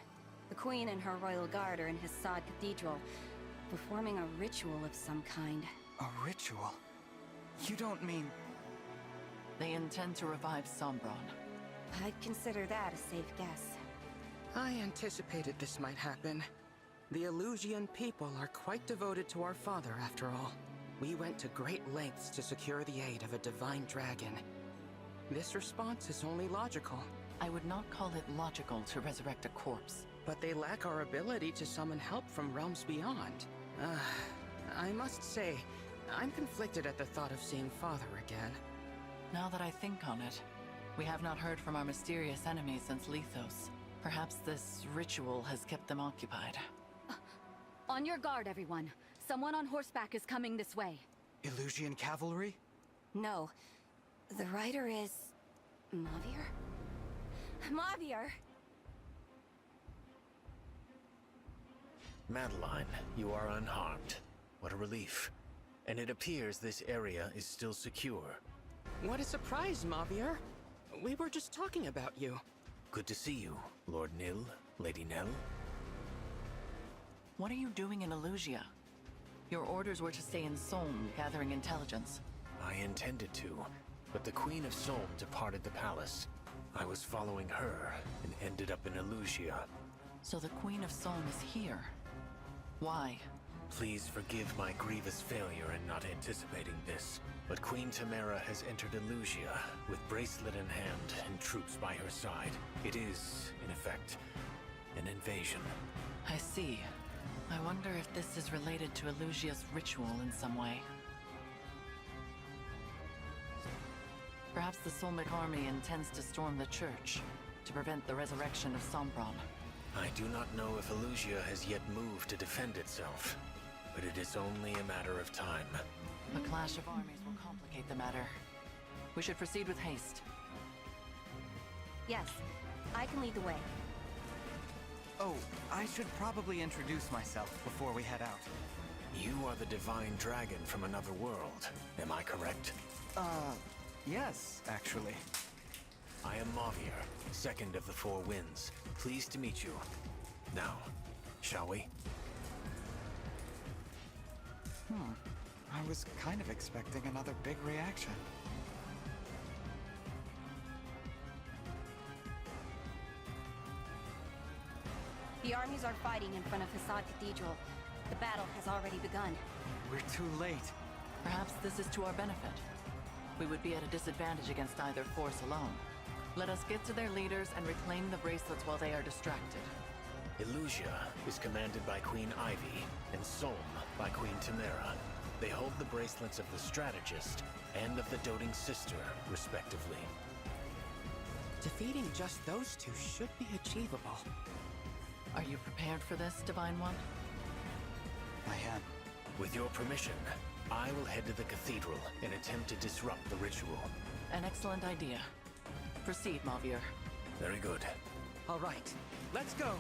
The Queen and her royal guard are in Hassad Cathedral, performing a ritual of some kind.
A ritual? You don't mean...
They intend to revive Sombron.
I'd consider that a safe guess.
I anticipated this might happen. The Elusian people are quite devoted to our father, after all. We went to great lengths to secure the aid of a divine dragon. This response is only logical.
I would not call it logical to resurrect a corpse.
But they lack our ability to summon help from realms beyond. I must say, I'm conflicted at the thought of seeing father again.
Now that I think on it, we have not heard from our mysterious enemy since Lethos. Perhaps this ritual has kept them occupied.
On your guard, everyone. Someone on horseback is coming this way.
Elusian cavalry?
No. The rider is... Mavier? Mavier!
Madeline, you are unharmed. What a relief. And it appears this area is still secure.
What a surprise, Mavier. We were just talking about you.
Good to see you, Lord Nil, Lady Nell.
What are you doing in Elugia? Your orders were to stay in Solm, gathering intelligence.
I intended to, but the Queen of Solm departed the palace. I was following her and ended up in Elugia.
So the Queen of Solm is here. Why?
Please forgive my grievous failure in not anticipating this, but Queen Tamara has entered Elugia with bracelet in hand and troops by her side. It is, in effect, an invasion.
I see. I wonder if this is related to Elugia's ritual in some way. Perhaps the Solmic army intends to storm the church to prevent the resurrection of Sombron.
I do not know if Elugia has yet moved to defend itself, but it is only a matter of time.
A clash of armies will complicate the matter. We should proceed with haste.
Yes, I can lead the way.
Oh, I should probably introduce myself before we head out.
You are the divine dragon from another world, am I correct?
Yes, actually.
I am Mavier, second of the Four Winds. Pleased to meet you. Now, shall we?
I was kind of expecting another big reaction.
The armies are fighting in front of Hassad Cathedral. The battle has already begun.
We're too late.
Perhaps this is to our benefit. We would be at a disadvantage against either force alone. Let us get to their leaders and reclaim the bracelets while they are distracted.
Elugia is commanded by Queen Ivy, and Solm by Queen Tamara. They hold the bracelets of the Strategist and of the Doting Sister, respectively.
Defeating just those two should be achievable.
Are you prepared for this, Divine One?
I am.
With your permission, I will head to the cathedral and attempt to disrupt the ritual.
An excellent idea. Proceed, Mavier.
Very good.
All right, let's go.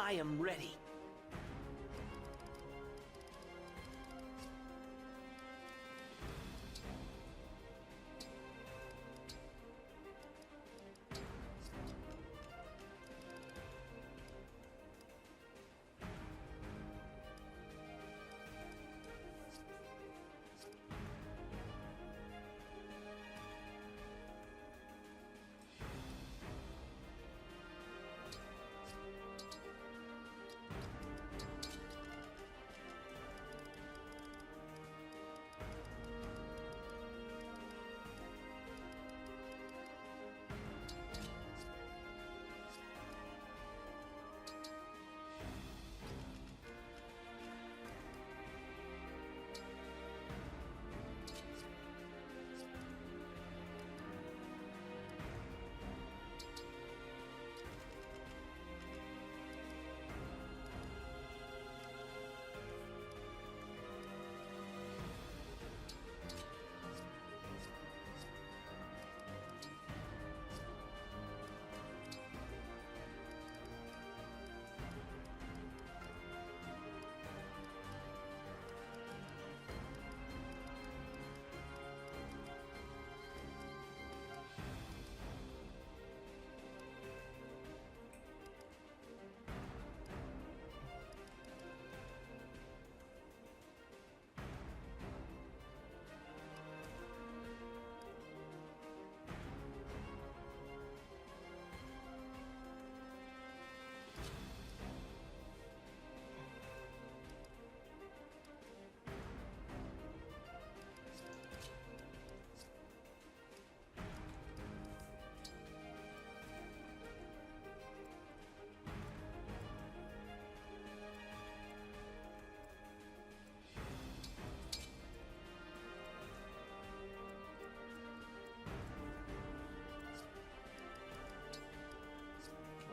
I am ready.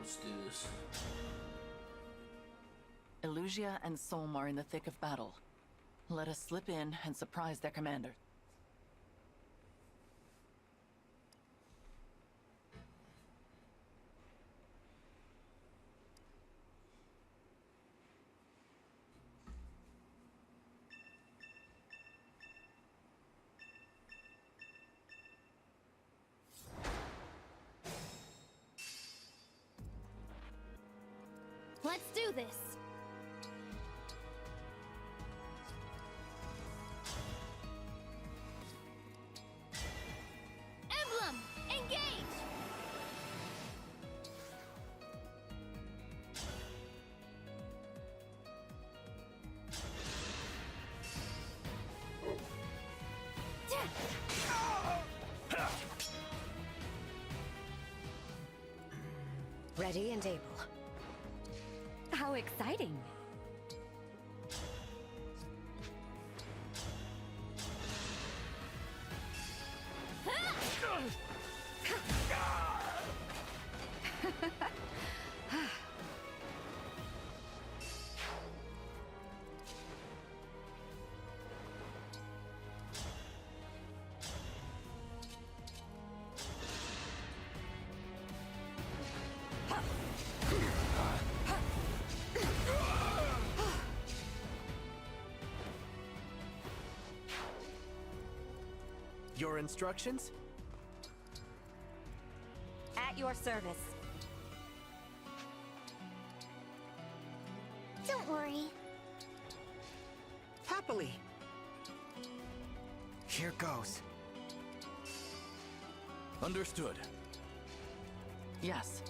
Let's do this.
Elusia and Solm are in the thick of battle. Let us slip in and surprise their commander.
Let's do this. Emblem, engage!
Ready and able. How exciting!
Your instructions?
At your service.
Don't worry.
Happily.
Here goes.
Understood.
Yes.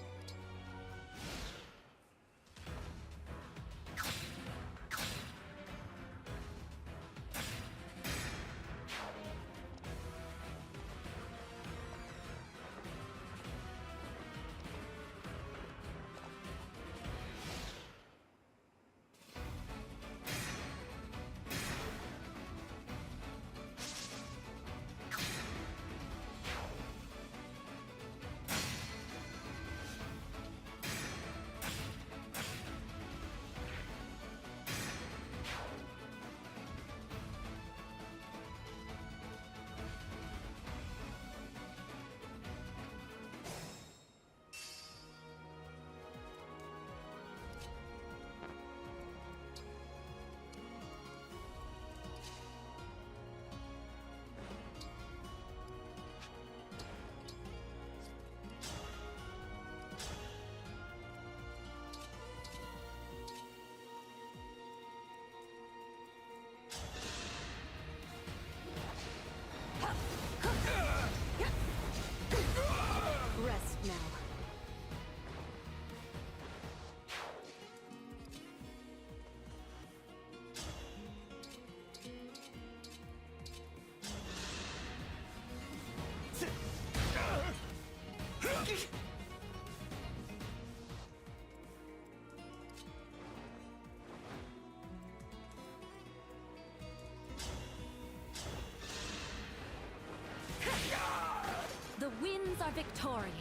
are victorious.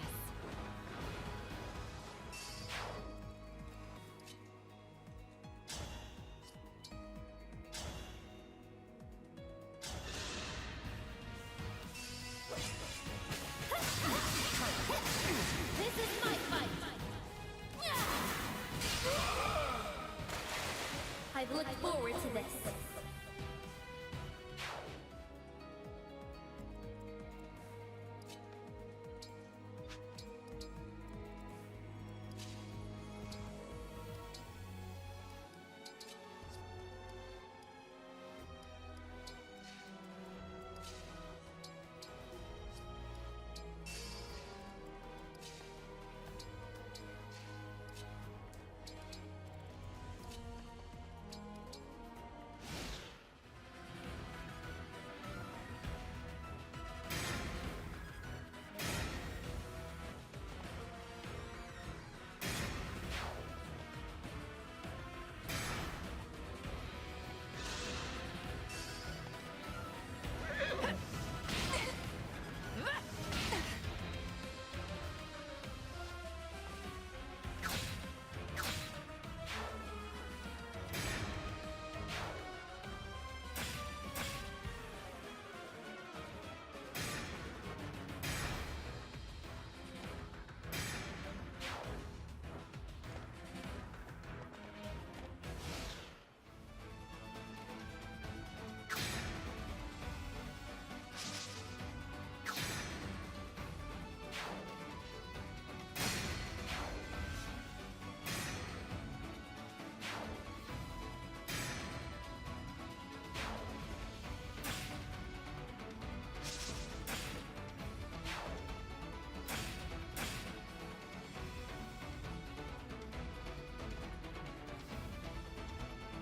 This is my fight! I've looked forward to this.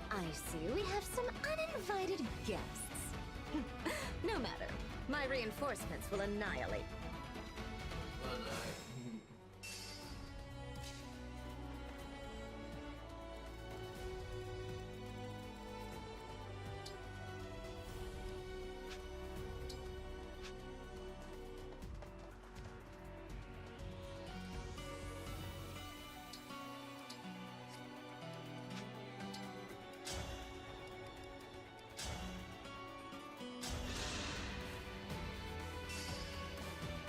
I see we have some uninvited guests. No matter. My reinforcements will annihilate.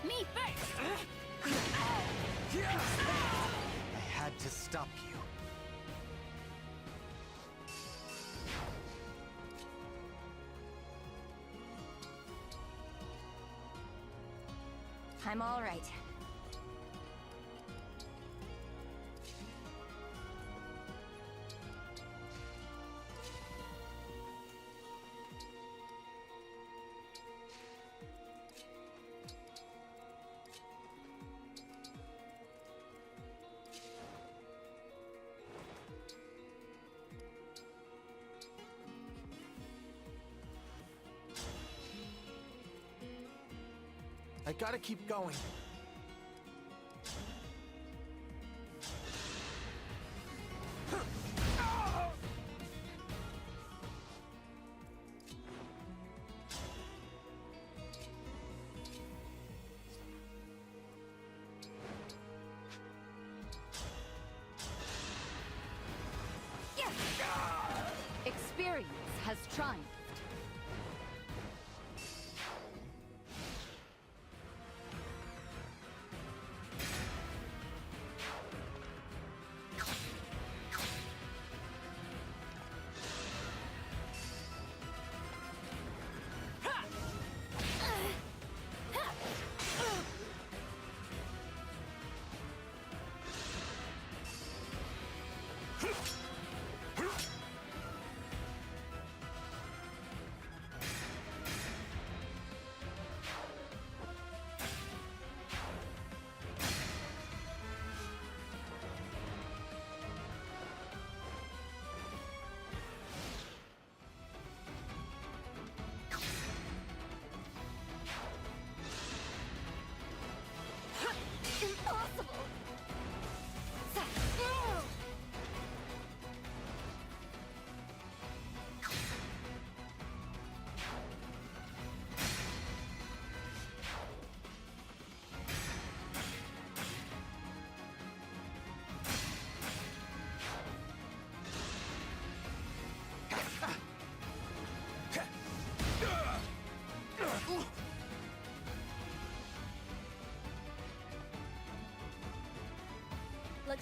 Me first!
I had to stop you.
I'm all right.
I gotta keep going.
Experience has triumphed.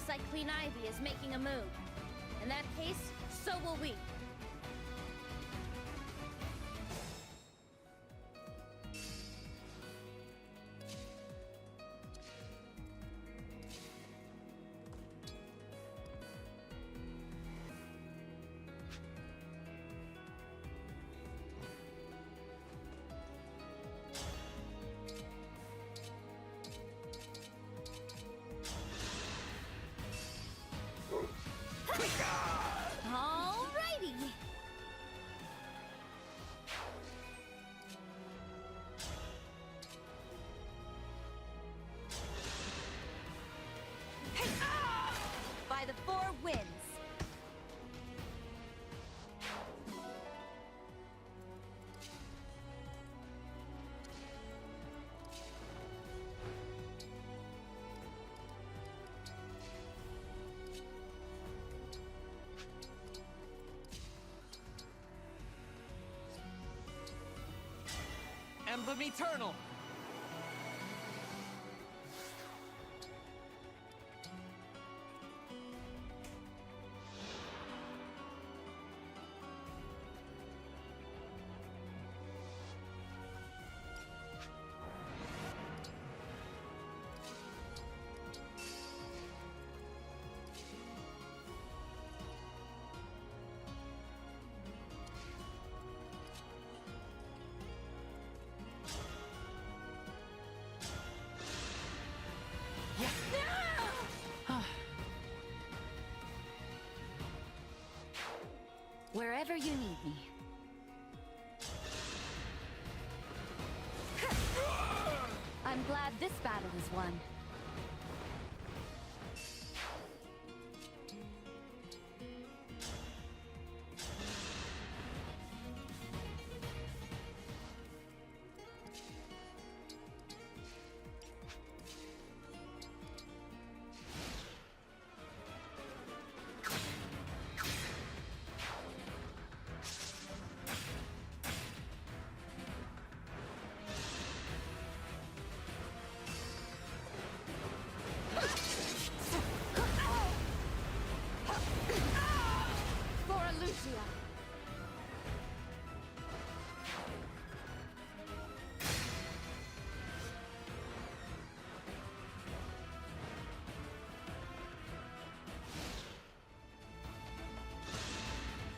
looks like Queen Ivy is making a move. In that case, so will we. Alrighty!
By the 4 winds.
Emblem Eternal!
Wherever you need me. I'm glad this battle is won.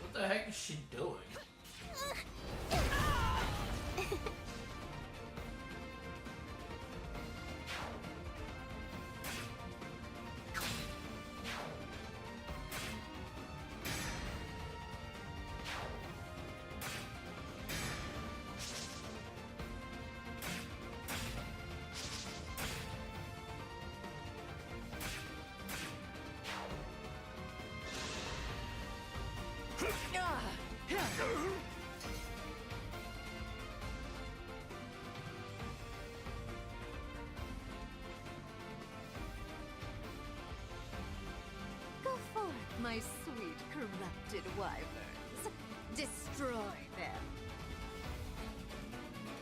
What the heck is she doing?
Go forth, my sweet corrupted wyverns. Destroy them.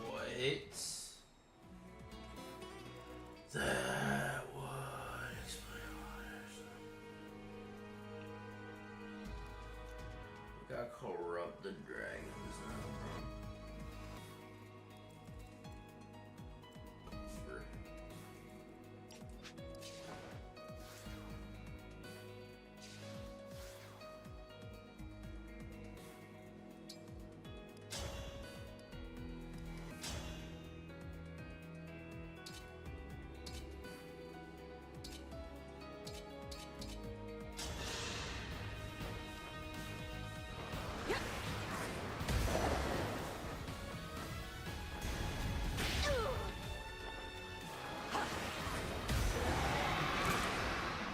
What? That would explain what. We got corrupted dragons now, bro.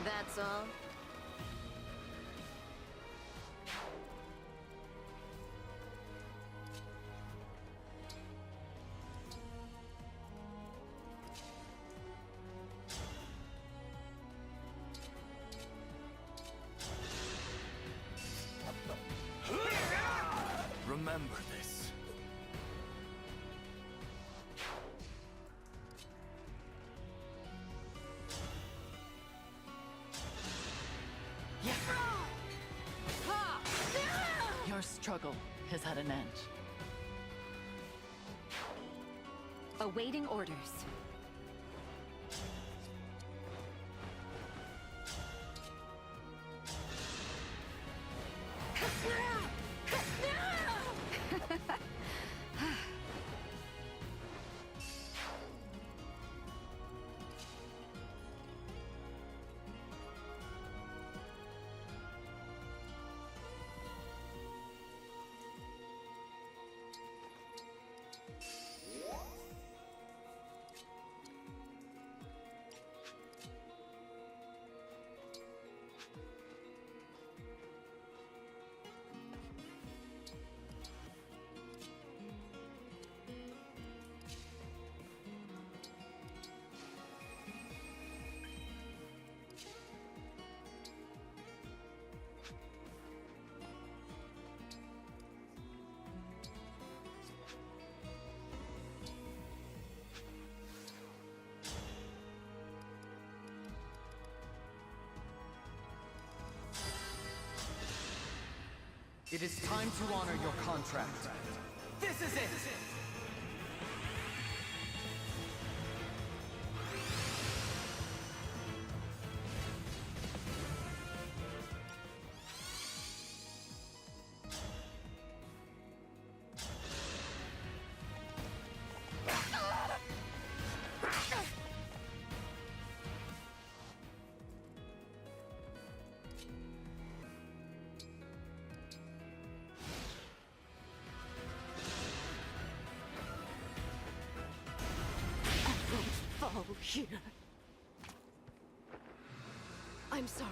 That's all.
Remember this.
struggle has had an end.
Awaiting orders.
It is time to honor your contract. This is it!
Fall here. I'm sorry.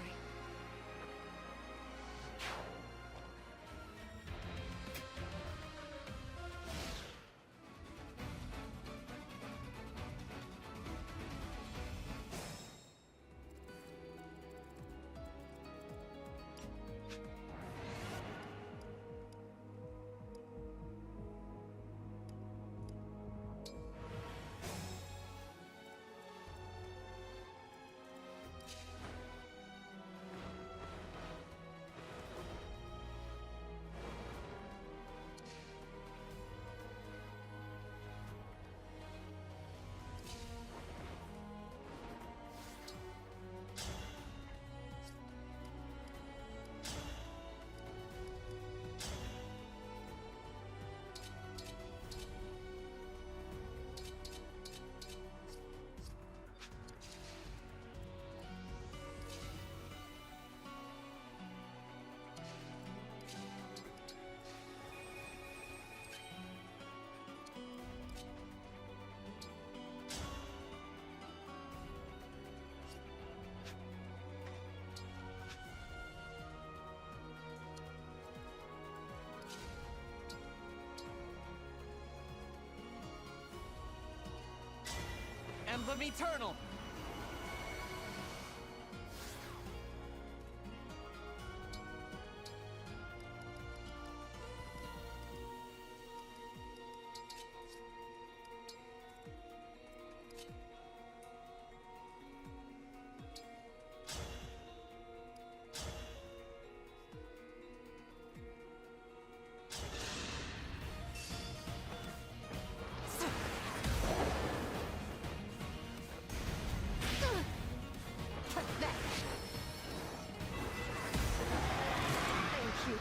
Emblem Eternal!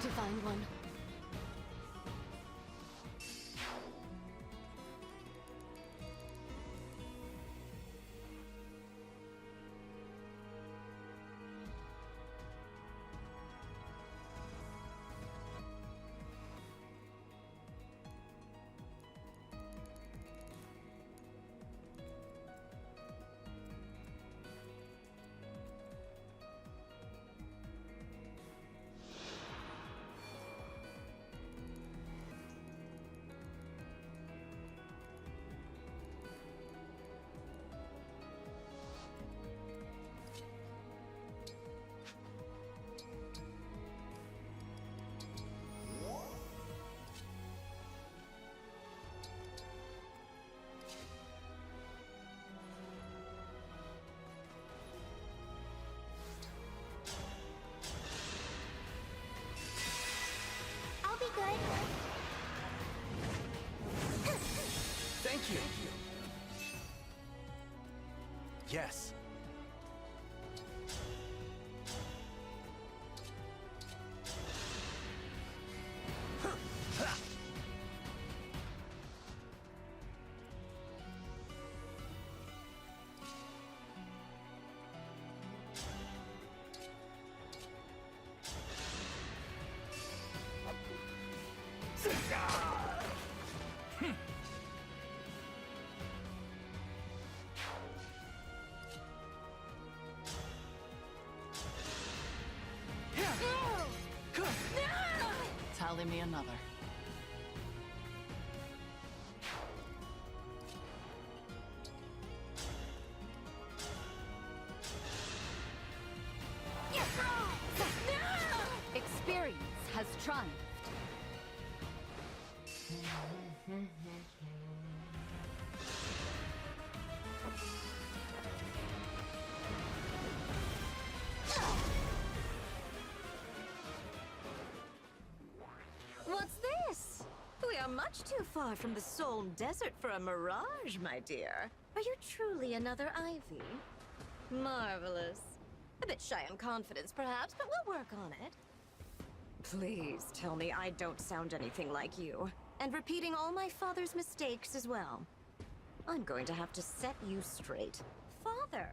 Divine One.
Thank you.
Yes.
Tally me another.
Experience has triumphed.
What's this? We are much too far from the Solm Desert for a mirage, my dear. Are you truly another Ivy? Marvelous. A bit shy on confidence, perhaps, but we'll work on it. Please tell me I don't sound anything like you. And repeating all my father's mistakes as well. I'm going to have to set you straight. Father?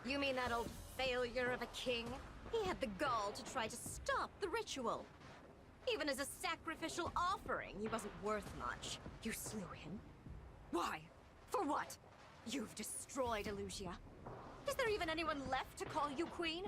You mean that old failure of a king? He had the gall to try to stop the ritual. Even as a sacrificial offering, he wasn't worth much. You slew him. Why? For what? You've destroyed Elusia. Is there even anyone left to call you queen?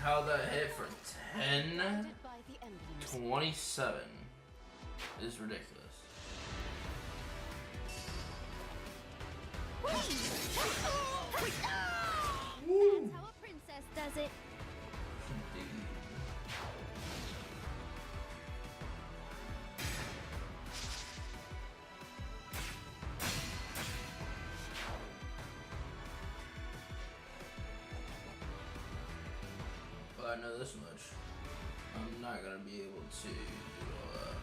How that hit for 10? 27 is ridiculous.
That's how a princess does it.
Well, I know this much. I'm not gonna be able to do all that.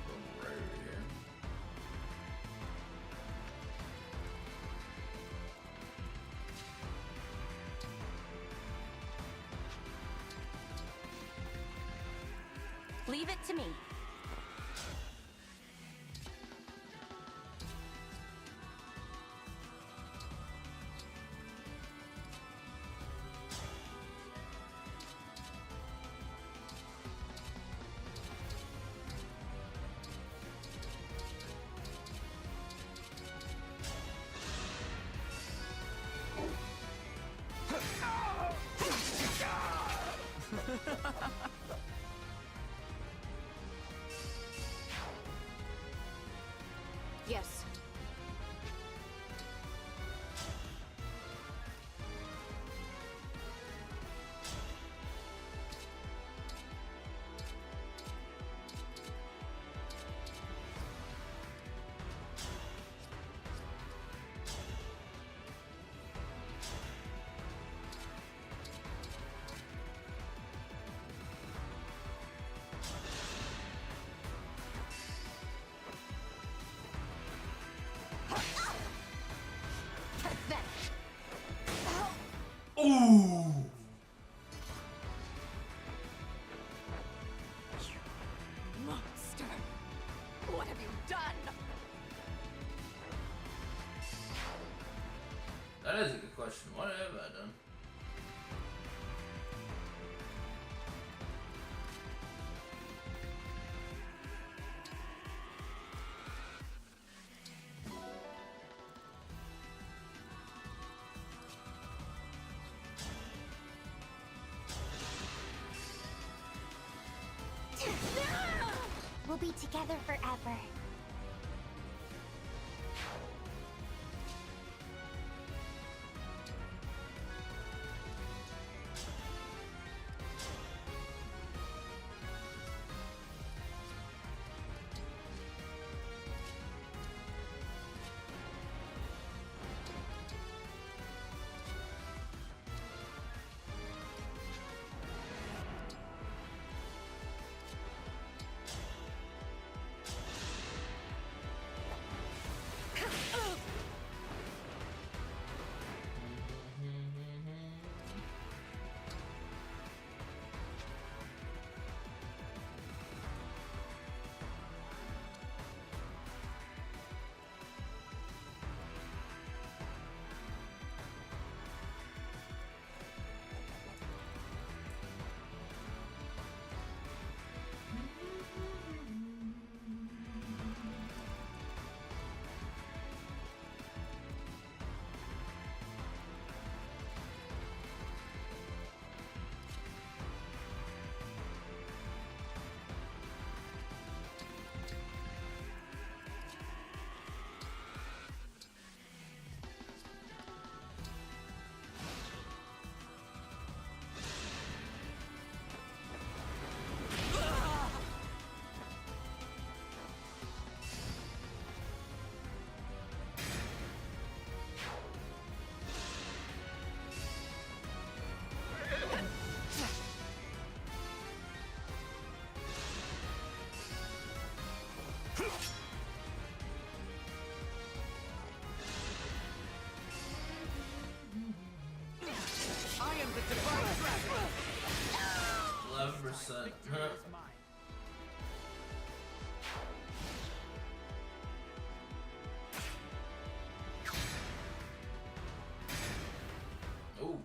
Go right over here.
Leave it to me. Yes.
Ooh!
Monster! What have you done?
That is a good question. What have I done?
We'll be together forever.
11%. Huh. Ooh.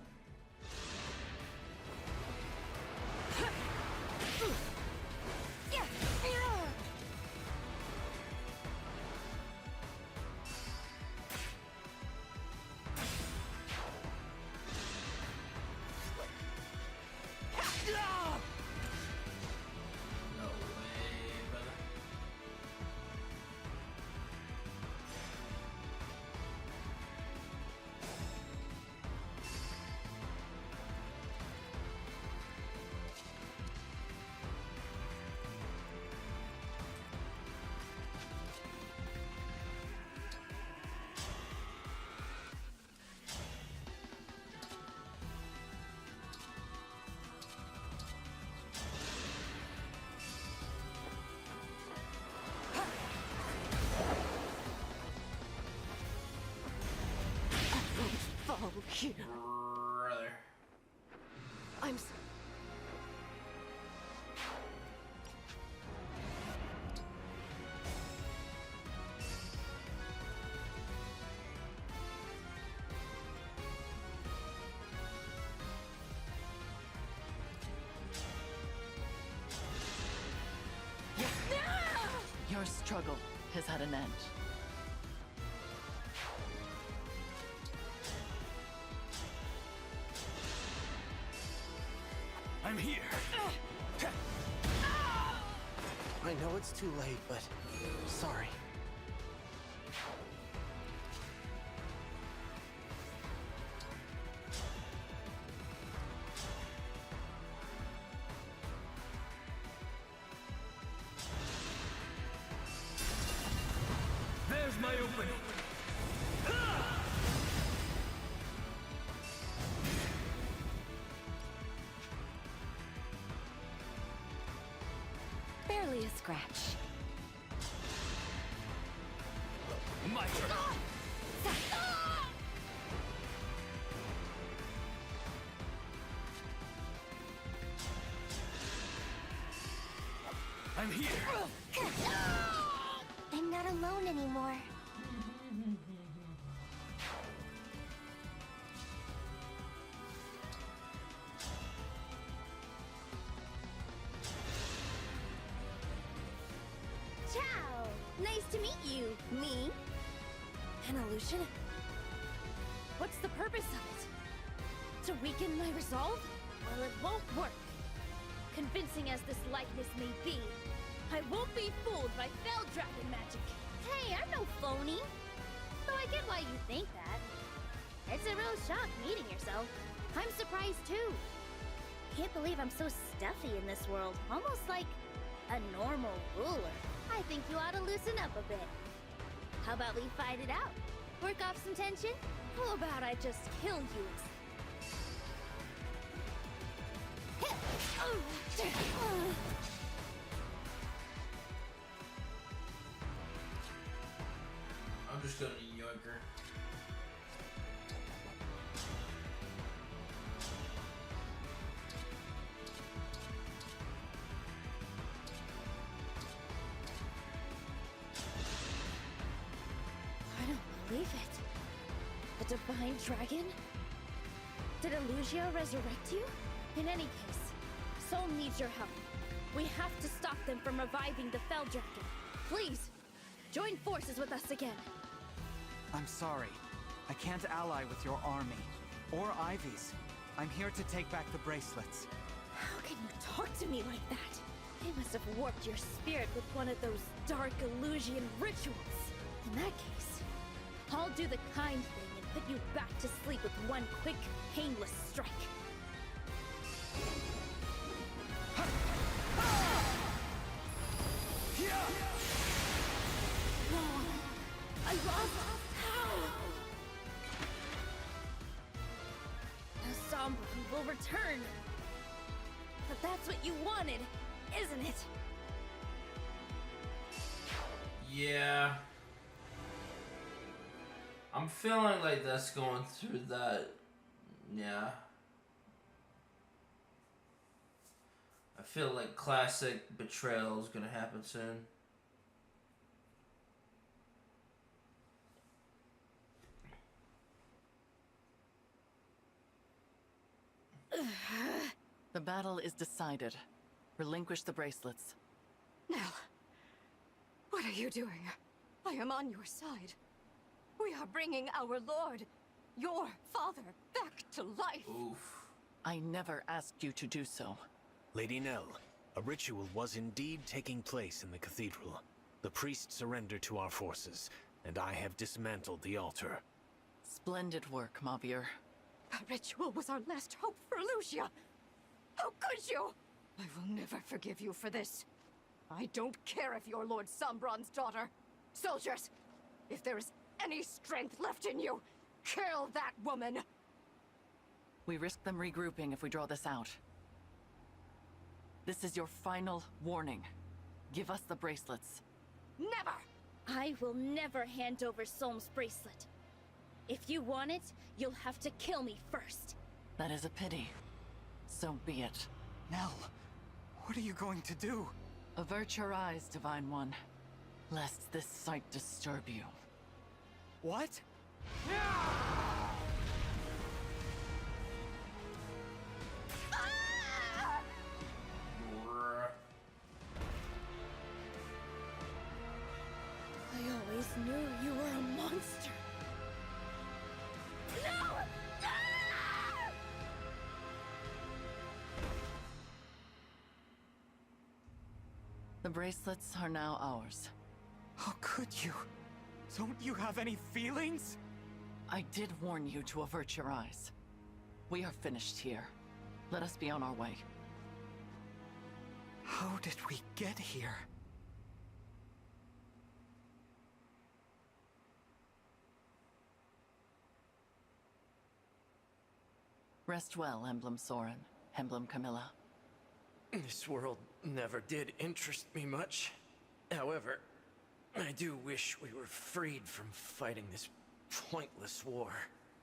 No way, brother.
Fall here.
Brother.
I'm
Your struggle has had an end.
I'm here. I know it's too late, but sorry.
There's my opening.
Barely a scratch.
My turn. I'm here.
I'm not alone anymore. Ciao! Nice to meet you, me.
an illusion? What's the purpose of it? To weaken my resolve? Well, it won't work. Convincing as this likeness may be, I won't be fooled by Fell Dragon magic.
Hey, I'm no phony. Though I get why you think that. It's a real shock meeting yourself. I'm surprised too. Can't believe I'm so stuffy in this world. Almost like a normal ruler. I think you ought to loosen up a bit. How about we fight it out? Work off some tension?
How about I just kill you?
I'm just gonna yoink her.
I don't believe it. A divine dragon? Did Illusia resurrect you? In any case, Soul needs your help. We have to stop them from reviving the Fell Dragon. Please, join forces with us again.
I'm sorry. I can't ally with your army. Or Ivy's. I'm here to take back the bracelets.
How can you talk to me like that? They must have warped your spirit with one of those dark Illusian rituals. In that case, I'll do the kind thing and put you back to sleep with one quick, painless strike. I lost. The Sombra will return. But that's what you wanted, isn't it?
Yeah. I'm feeling like that's going through that. Yeah. I feel like classic betrayal is gonna happen soon.
The battle is decided. Relinquish the bracelets.
Nell, what are you doing? I am on your side. We are bringing our lord, your father, back to life.
Oof.
I never asked you to do so.
Lady Nell, a ritual was indeed taking place in the cathedral. The priest surrendered to our forces, and I have dismantled the altar.
Splendid work, Mavier.
The ritual was our last hope for Lucia. How could you? I will never forgive you for this. I don't care if you're Lord Sombron's daughter. Soldiers, if there is any strength left in you, kill that woman!
We risk them regrouping if we draw this out. This is your final warning. Give us the bracelets.
Never!
I will never hand over Solm's bracelet. If you want it, you'll have to kill me first.
That is a pity. So be it.
Nell, what are you going to do?
Avert your eyes, Divine One, lest this sight disturb you.
What?
I always knew you were a monster. No!
The bracelets are now ours.
How could you? Don't you have any feelings?
I did warn you to avert your eyes. We are finished here. Let us be on our way.
How did we get here?
Rest well, Emblem Soren, Emblem Camilla.
This world never did interest me much. However, I do wish we were freed from fighting this pointless war.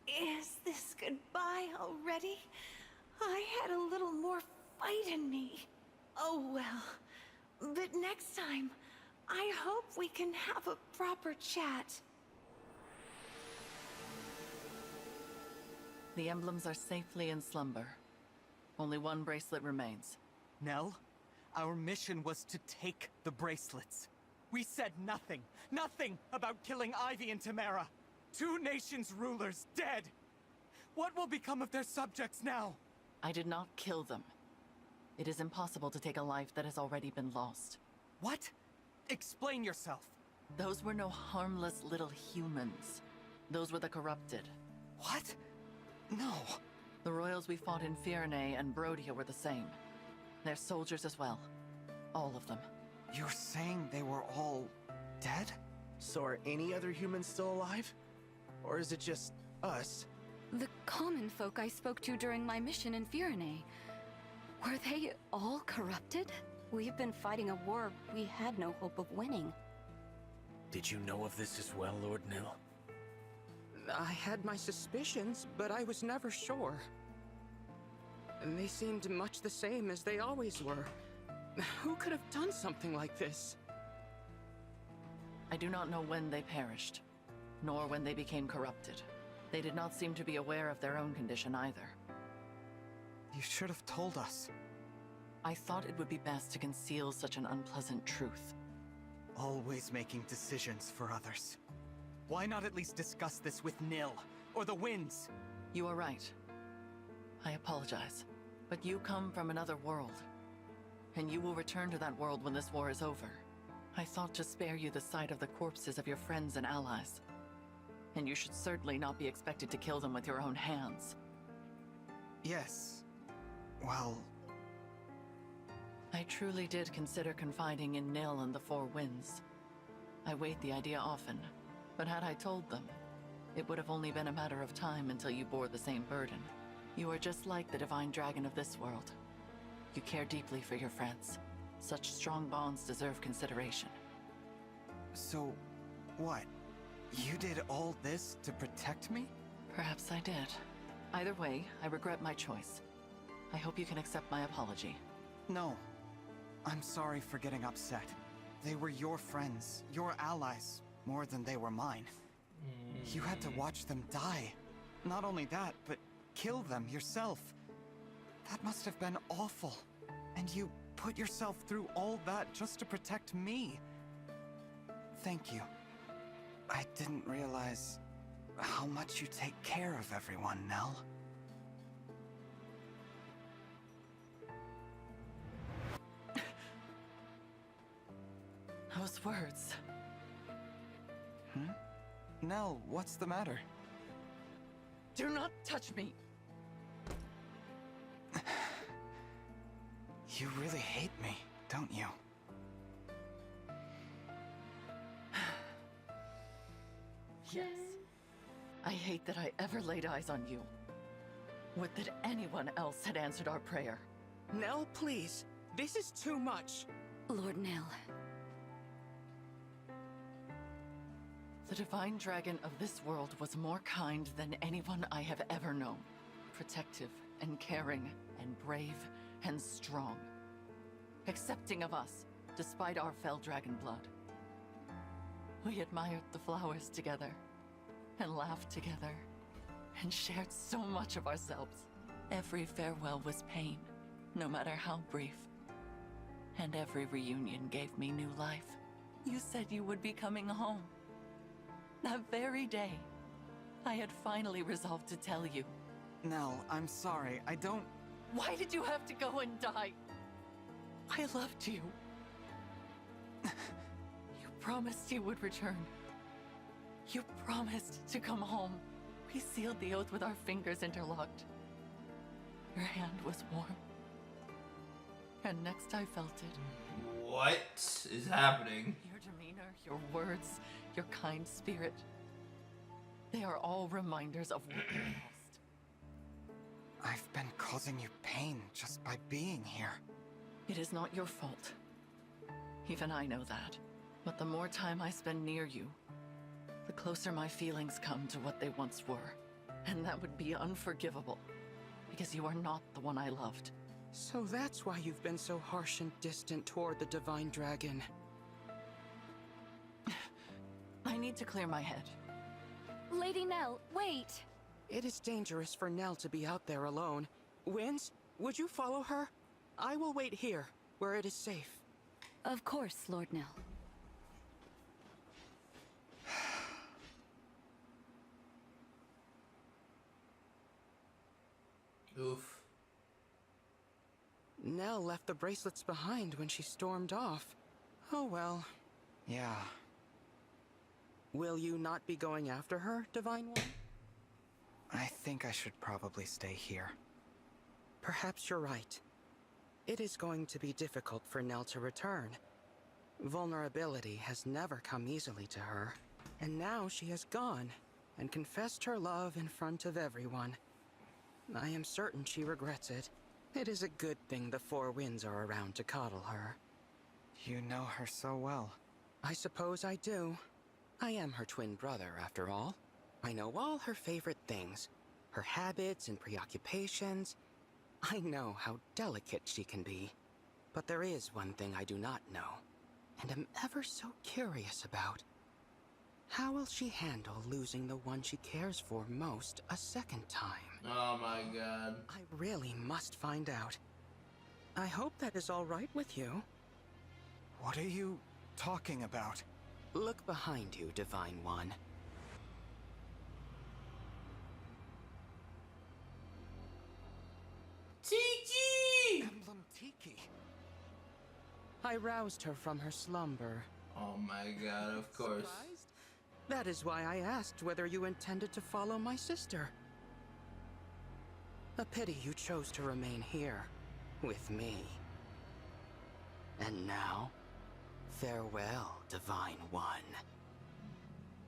Is this goodbye already? I had a little more fight in me. Oh well. But next time, I hope we can have a proper chat.
The emblems are safely in slumber. Only one bracelet remains.
Nell, our mission was to take the bracelets. We said nothing about killing Ivy and Tamara. 2 nations' rulers dead. What will become of their subjects now?
I did not kill them. It is impossible to take a life that has already been lost.
What? Explain yourself.
Those were no harmless little humans. Those were the corrupted.
What? No.
The royals we fought in Firenze and Brodia were the same. They're soldiers as well. All of them.
You're saying they were all dead?
So are any other humans still alive? Or is it just us?
The common folk I spoke to during my mission in Firenze. Were they all corrupted?
We've been fighting a war we had no hope of winning.
Did you know of this as well, Lord Nell?
I had my suspicions, but I was never sure. And they seemed much the same as they always were. Who could have done something like this?
I do not know when they perished, nor when they became corrupted. They did not seem to be aware of their own condition either.
You should have told us.
I thought it would be best to conceal such an unpleasant truth.
Always making decisions for others. Why not at least discuss this with Nil, or the Winds?
You are right. I apologize. But you come from another world. And you will return to that world when this war is over. I thought to spare you the sight of the corpses of your friends and allies. And you should certainly not be expected to kill them with your own hands.
Yes. Well...
I truly did consider confiding in Nil and the Four Winds. I weighed the idea often, but had I told them, it would have only been a matter of time until you bore the same burden. You are just like the Divine Dragon of this world. You care deeply for your friends. Such strong bonds deserve consideration.
So, what? You did all this to protect me?
Perhaps I did. Either way, I regret my choice. I hope you can accept my apology.
No, I'm sorry for getting upset. They were your friends, your allies, more than they were mine. You had to watch them die. Not only that, but kill them yourself. That must have been awful. And you put yourself through all that just to protect me. Thank you. I didn't realize how much you take care of everyone, Nell.
Those words.
Nell, what's the matter?
Do not touch me!
You really hate me, don't you?
Yes. I hate that I ever laid eyes on you. Would that anyone else had answered our prayer.
Nell, please. This is too much.
Lord Nell.
The divine dragon of this world was more kind than anyone I have ever known. Protective and caring and brave and strong. Accepting of us, despite our fell dragon blood. We admired the flowers together, and laughed together, and shared so much of ourselves. Every farewell was pain, no matter how brief. And every reunion gave me new life. You said you would be coming home. That very day, I had finally resolved to tell you.
Nell, I'm sorry, I don't...
Why did you have to go and die? I loved you. You promised you would return. You promised to come home. We sealed the oath with our fingers interlocked. Your hand was warm. And next I felt it.
What is happening?
Your demeanor, your words, your kind spirit. They are all reminders of what we lost.
I've been causing you pain just by being here.
It is not your fault. Even I know that. But the more time I spend near you, the closer my feelings come to what they once were. And that would be unforgivable. Because you are not the one I loved.
So that's why you've been so harsh and distant toward the Divine Dragon.
I need to clear my head.
Lady Nell, wait!
It is dangerous for Nell to be out there alone. Winds, would you follow her? I will wait here, where it is safe.
Of course, Lord Nell.
Oof.
Nell left the bracelets behind when she stormed off. Oh well.
Yeah.
Will you not be going after her, Divine One?
I think I should probably stay here.
Perhaps you're right. It is going to be difficult for Nell to return. Vulnerability has never come easily to her, and now she has gone and confessed her love in front of everyone. I am certain she regrets it. It is a good thing the Four Winds are around to coddle her.
You know her so well.
I suppose I do. I am her twin brother, after all. I know all her favorite things, her habits and preoccupations. I know how delicate she can be. But there is one thing I do not know, and am ever so curious about. How will she handle losing the one she cares for most a second time?
Oh my god.
I really must find out. I hope that is all right with you.
What are you talking about?
Look behind you, Divine One.
Tiki!
Emblem Tiki.
I roused her from her slumber.
Oh my god, of course.
Surprised? That is why I asked whether you intended to follow my sister. A pity you chose to remain here, with me. And now, farewell, Divine One.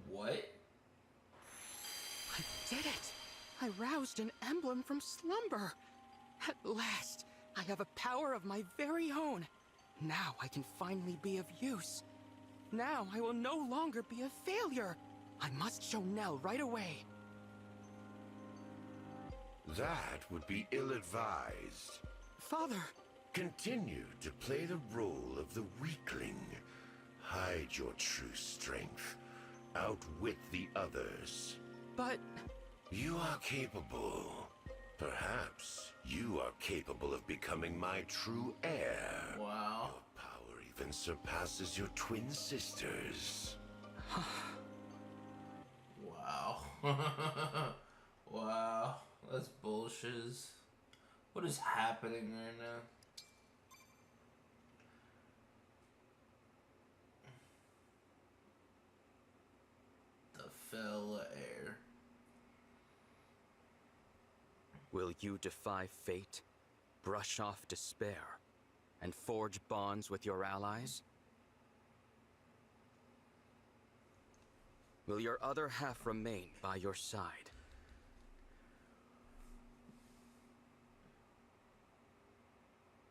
What?
I did it! I roused an emblem from slumber! At last, I have a power of my very own. Now I can finally be of use. Now I will no longer be a failure. I must show Nell right away.
That would be ill-advised.
Father,
Continue to play the role of the weakling. Hide your true strength. Outwit the others.
But...
You are capable. Perhaps you are capable of becoming my true heir.
Wow.
Your power even surpasses your twin sisters.
Wow. Wow. That's bullshit. What is happening right now? The Fell Heir.
Will you defy fate, brush off despair, and forge bonds with your allies? Will your other half remain by your side?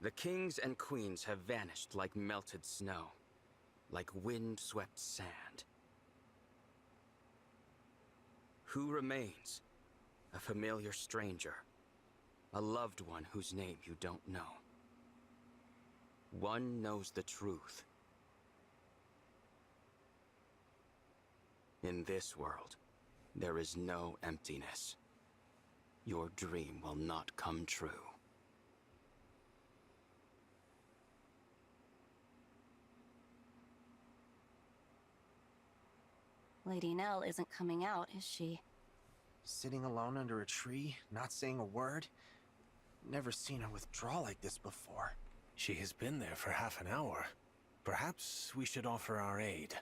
The kings and queens have vanished like melted snow, like wind-swept sand. Who remains? A familiar stranger. A loved one whose name you don't know. One knows the truth. In this world, there is no emptiness. Your dream will not come true.
Lady Nell isn't coming out, is she?
Sitting alone under a tree, not saying a word? Never seen her withdraw like this before.
She has been there for half an hour. Perhaps we should offer our aid.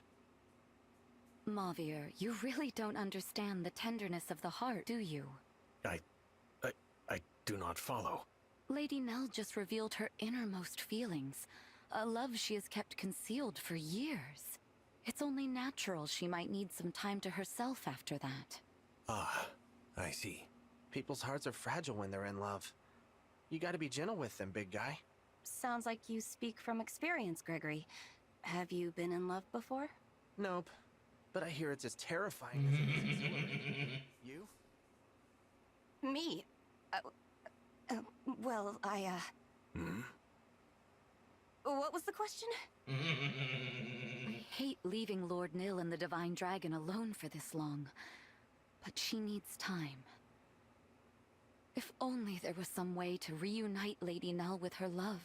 Mauvier, you really don't understand the tenderness of the heart, do you?
I do not follow.
Lady Nell just revealed her innermost feelings, a love she has kept concealed for years. It's only natural she might need some time to herself after that.
Ah, I see.
People's hearts are fragile when they're in love. You gotta be gentle with them, big guy.
Sounds like you speak from experience, Gregory. Have you been in love before?
Nope. But I hear it's as terrifying as it is exhilarating. You?
Me? Well, What was the question?
I hate leaving Lord Nil and the Divine Dragon alone for this long, but she needs time. If only there was some way to reunite Lady Nell with her love.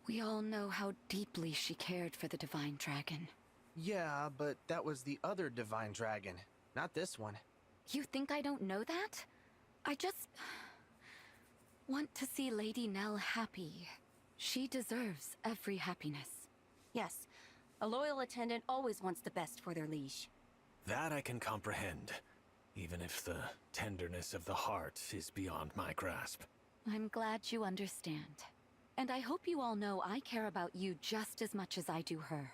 We all know how deeply she cared for the Divine Dragon.
Yeah, but that was the other Divine Dragon, not this one.
You think I don't know that? I just want to see Lady Nell happy. She deserves every happiness.
Yes, a loyal attendant always wants the best for their liege.
That I can comprehend, even if the tenderness of the heart is beyond my grasp.
I'm glad you understand. And I hope you all know I care about you just as much as I do her.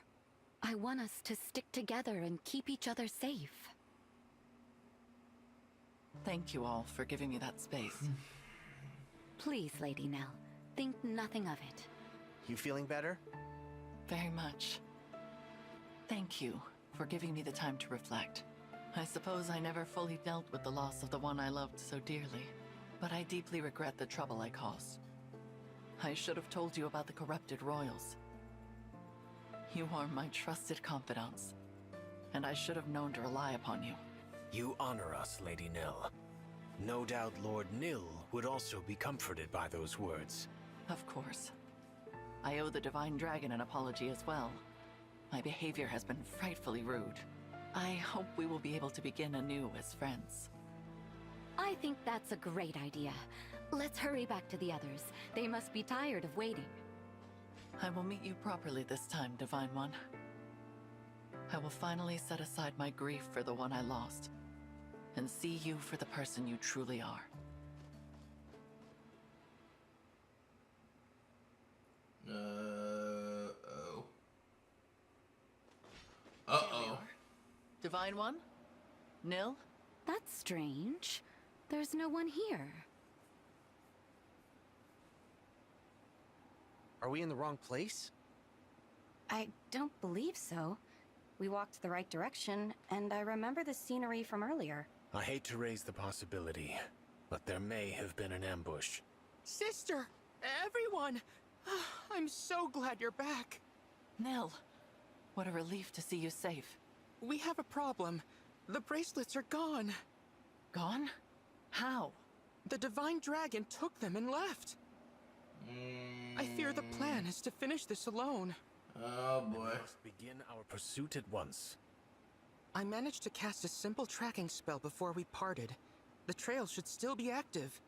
I want us to stick together and keep each other safe.
Thank you all for giving me that space.
Please, Lady Nell, think nothing of it.
You feeling better?
Very much. Thank you for giving me the time to reflect. I suppose I never fully dealt with the loss of the one I loved so dearly, but I deeply regret the trouble I caused. I should have told you about the corrupted royals. You are my trusted confidants, and I should have known to rely upon you.
You honor us, Lady Nell. No doubt Lord Nil would also be comforted by those words.
Of course. I owe the Divine Dragon an apology as well. My behavior has been frightfully rude. I hope we will be able to begin anew as friends.
I think that's a great idea. Let's hurry back to the others. They must be tired of waiting.
I will meet you properly this time, Divine One. I will finally set aside my grief for the one I lost, and see you for the person you truly are.
Uh-oh. Uh-oh.
Divine One? Nil?
That's strange. There's no one here.
Are we in the wrong place?
I don't believe so. We walked the right direction, and I remember the scenery from earlier.
I hate to raise the possibility, but there may have been an ambush.
Sister! Everyone!
I'm so glad you're back.
Nell, what a relief to see you safe.
We have a problem. The bracelets are gone.
Gone? How?
The Divine Dragon took them and left. I fear the plan is to finish this alone.
Oh boy.
We must begin our pursuit at once.
I managed to cast a simple tracking spell before we parted. The trail should still be active.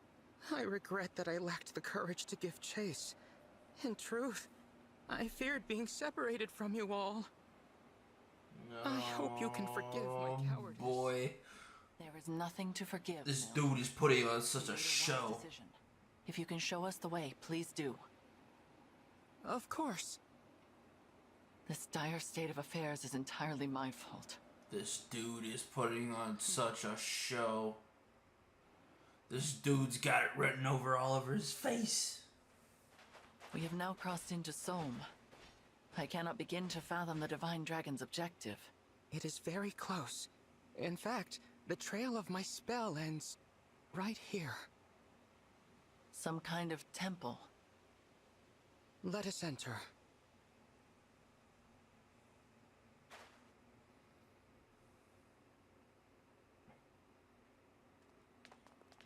I regret that I lacked the courage to give chase. In truth, I feared being separated from you all. I hope you can forgive my cowardice.
Boy.
There is nothing to forgive.
This
Nell.
dude is putting on such a show.
If you can show us the way, please do.
Of course.
This dire state of affairs is entirely my fault.
This dude is putting on such a show. This dude's got it written over all over his face.
We have now crossed into Sohm. I cannot begin to fathom the Divine Dragon's objective.
It is very close. In fact, the trail of my spell ends right here.
Some kind of temple.
Let us enter.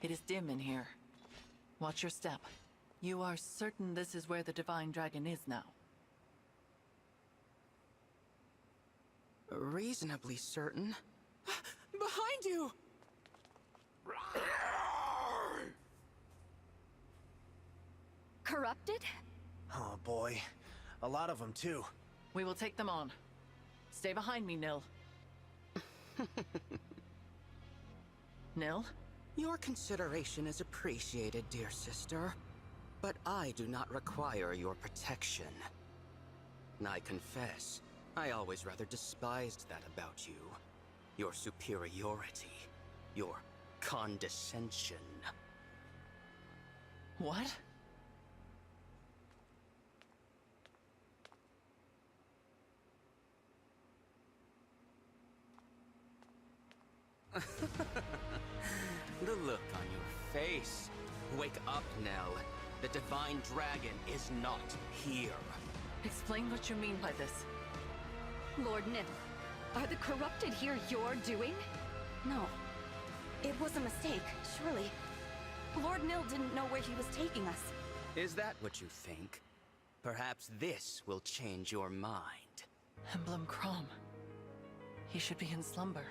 It is dim in here. Watch your step. You are certain this is where the Divine Dragon is now?
Reasonably certain. Behind you!
Corrupted?
Oh boy. A lot of them too.
We will take them on. Stay behind me, Nil. Nil?
Your consideration is appreciated, dear sister. But I do not require your protection. I confess, I always rather despised that about you. Your superiority. Your condescension.
What?
The look on your face. Wake up, Nell. The Divine Dragon is not here.
Explain what you mean by this.
Lord Nil, are the corrupted here your doing? No. It was a mistake, surely. Lord Nil didn't know where he was taking us.
Is that what you think? Perhaps this will change your mind.
Emblem Crom. He should be in slumber.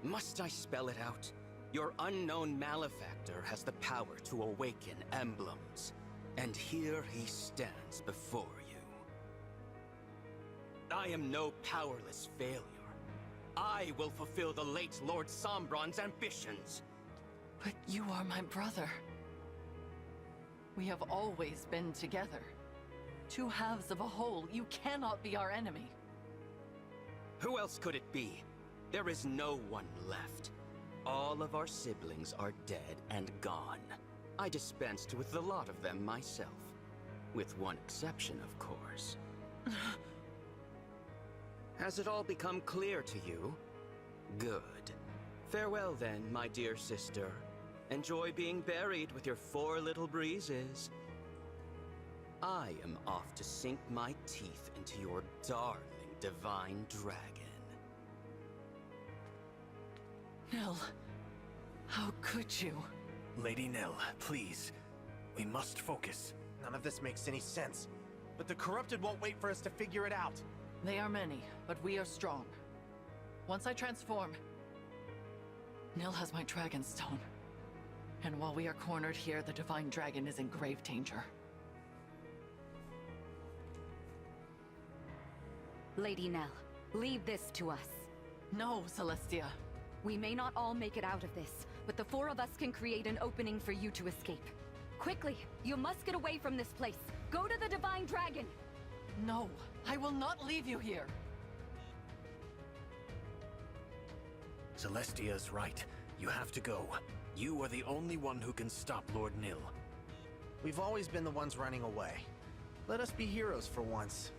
Must I spell it out? Your unknown malefactor has the power to awaken emblems. And here he stands before you. I am no powerless failure. I will fulfill the late Lord Sombron's ambitions.
But you are my brother. We have always been together. Two halves of a whole. You cannot be our enemy.
Who else could it be? There is no one left. All of our siblings are dead and gone. I dispensed with the lot of them myself. With one exception, of course. Has it all become clear to you? Good. Farewell then, my dear sister. Enjoy being buried with your 4 little breezes. I am off to sink my teeth into your darling Divine Dragon.
Nil, how could you?
Lady Nell, please. We must focus.
None of this makes any sense. But the corrupted won't wait for us to figure it out.
They are many, but we are strong. Once I transform, Nil has my Dragonstone. And while we are cornered here, the Divine Dragon is in grave danger.
Lady Nell, leave this to us.
No, Celestia.
We may not all make it out of this, but the 4 of us can create an opening for you to escape. Quickly, you must get away from this place. Go to the Divine Dragon!
No, I will not leave you here.
Celestia's right. You have to go. You are the only one who can stop Lord Nil.
We've always been the ones running away. Let us be heroes for once.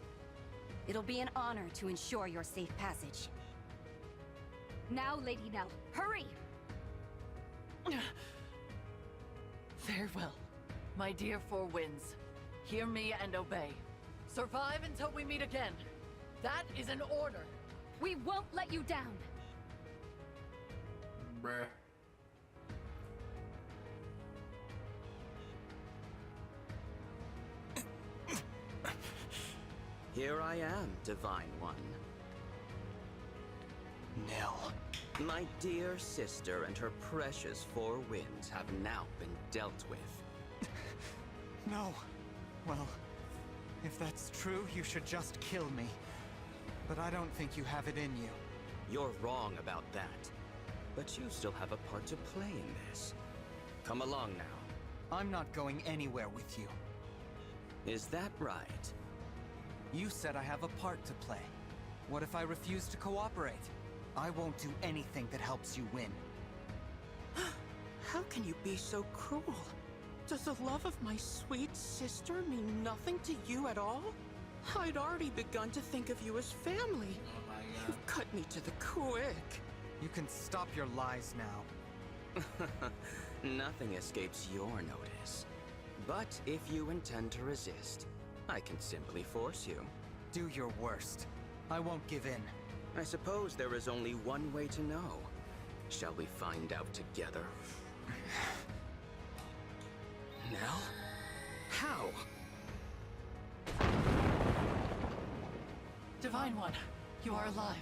It'll be an honor to ensure your safe passage. Now, Lady Nell, hurry!
Very well. My dear Four Winds, hear me and obey. Survive until we meet again. That is an order.
We won't let you down.
Bruh.
Here I am, Divine One.
Nell.
My dear sister and her precious Four Winds have now been dealt with.
No. Well, if that's true, you should just kill me. But I don't think you have it in you.
You're wrong about that. But you still have a part to play in this. Come along now.
I'm not going anywhere with you.
Is that right?
You said I have a part to play. What if I refuse to cooperate? I won't do anything that helps you win.
How can you be so cruel? Does the love of my sweet sister mean nothing to you at all? I'd already begun to think of you as family.
Oh my god.
You've cut me to the quick.
You can stop your lies now.
Nothing escapes your notice. But if you intend to resist, I can simply force you.
Do your worst. I won't give in.
I suppose there is only one way to know. Shall we find out together? Nell? How?
Divine One, you are alive.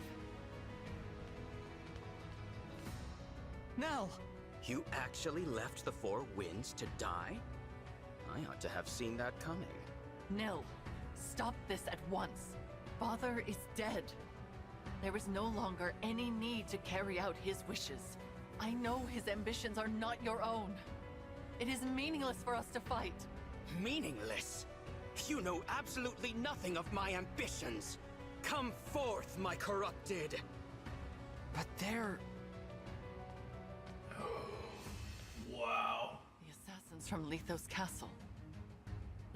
Nell!
You actually left the Four Winds to die? I ought to have seen that coming.
Nil, stop this at once. Father is dead. There is no longer any need to carry out his wishes. I know his ambitions are not your own. It is meaningless for us to fight.
Meaningless? You know absolutely nothing of my ambitions. Come forth, my corrupted.
But they're...
Wow.
The assassins from Lethos Castle.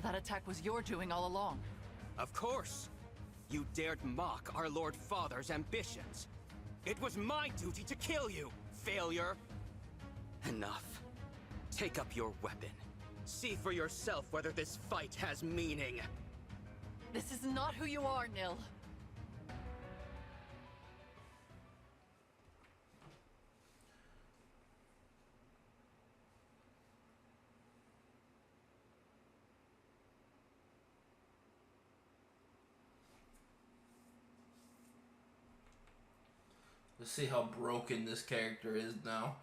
That attack was your doing all along.
Of course. You dared mock our Lord Father's ambitions. It was my duty to kill you, failure. Enough. Take up your weapon. See for yourself whether this fight has meaning.
This is not who you are, Nil.
Let's see how broken this character is now.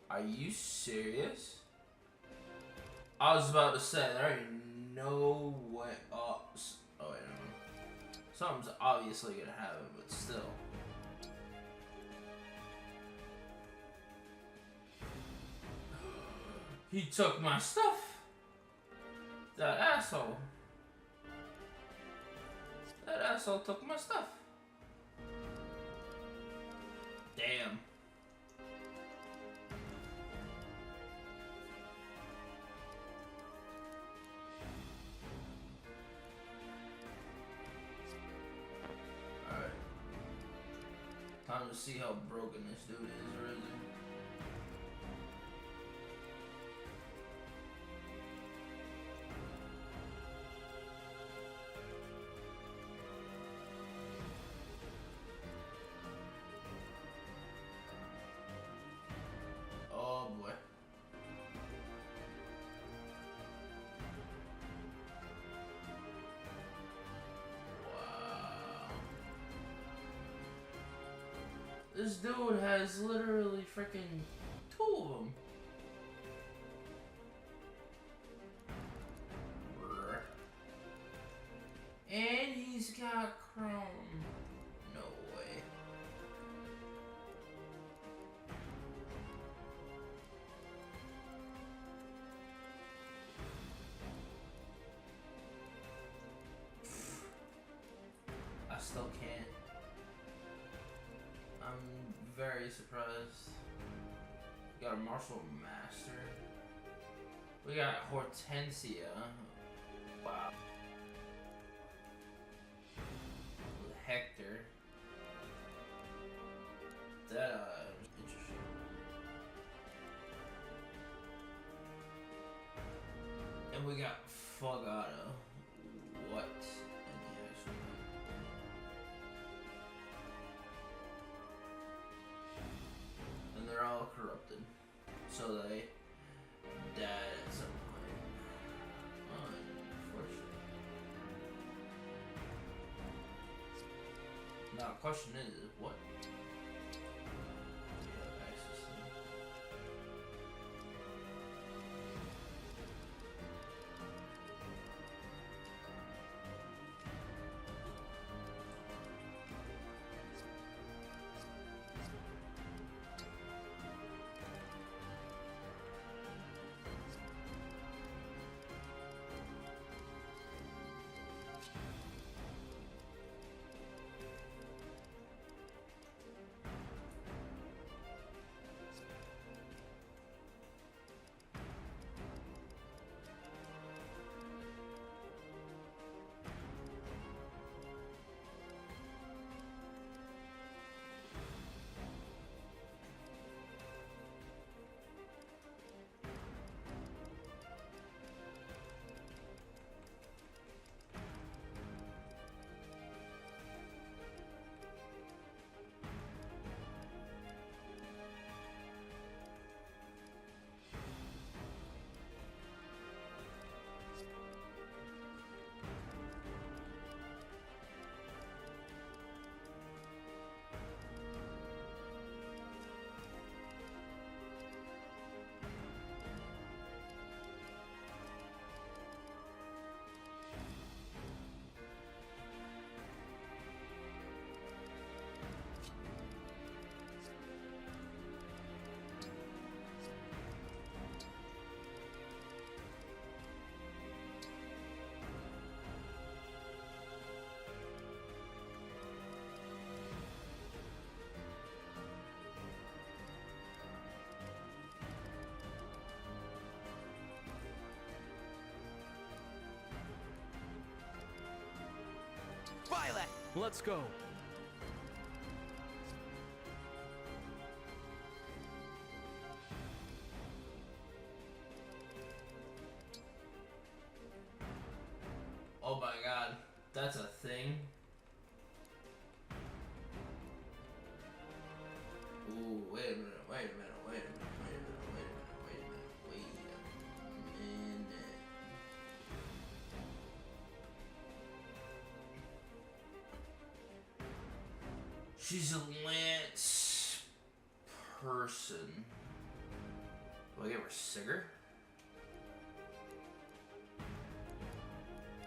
Are you serious? I was about to say, there ain't no way. Oh wait, never mind. Something's obviously gonna happen, but still. He took my stuff. That asshole. That asshole took my stuff. Damn. Alright. Time to see how broken this dude is, really. Oh boy. Wow. This dude has literally freaking 2 of them. And he's got chrome. No way. I still can't. I'm very surprised. We got a martial master. We got Hortensia. Wow. Hector. That interesting. And we got Fogata. What? And they're all corrupted. So they died at some point. Unfortunately. Now, the question is, what?
Violet!
Let's go.
Oh my god, that's a thing? Ooh, wait a minute, wait a minute, wait a minute, wait a minute, wait a minute, wait a minute, wait a minute. She's a lance person. Do I give her Sigurd?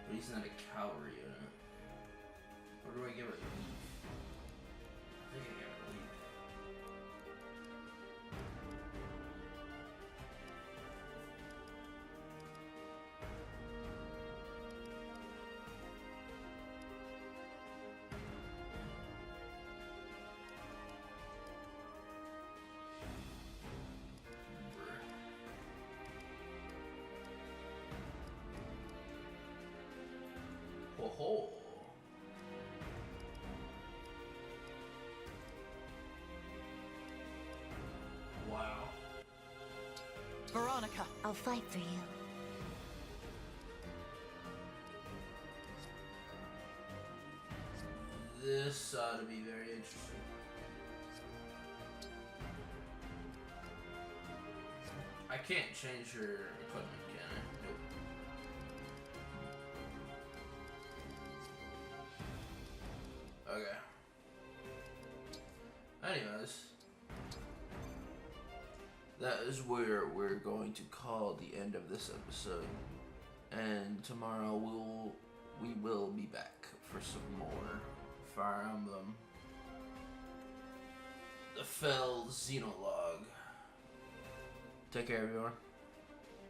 But he's not a cavalry unit. Or do I give her Leaf? I think I give her Leaf. Ho ho. Wow.
Veronica,
I'll fight for you.
This ought to be very interesting. I can't change her equipment, can I? Nope. Okay. Anyways, that is where we're going to call the end of this episode. And tomorrow we will be back for some more Fire Emblem. The Fell Xenologue. Take care, everyone.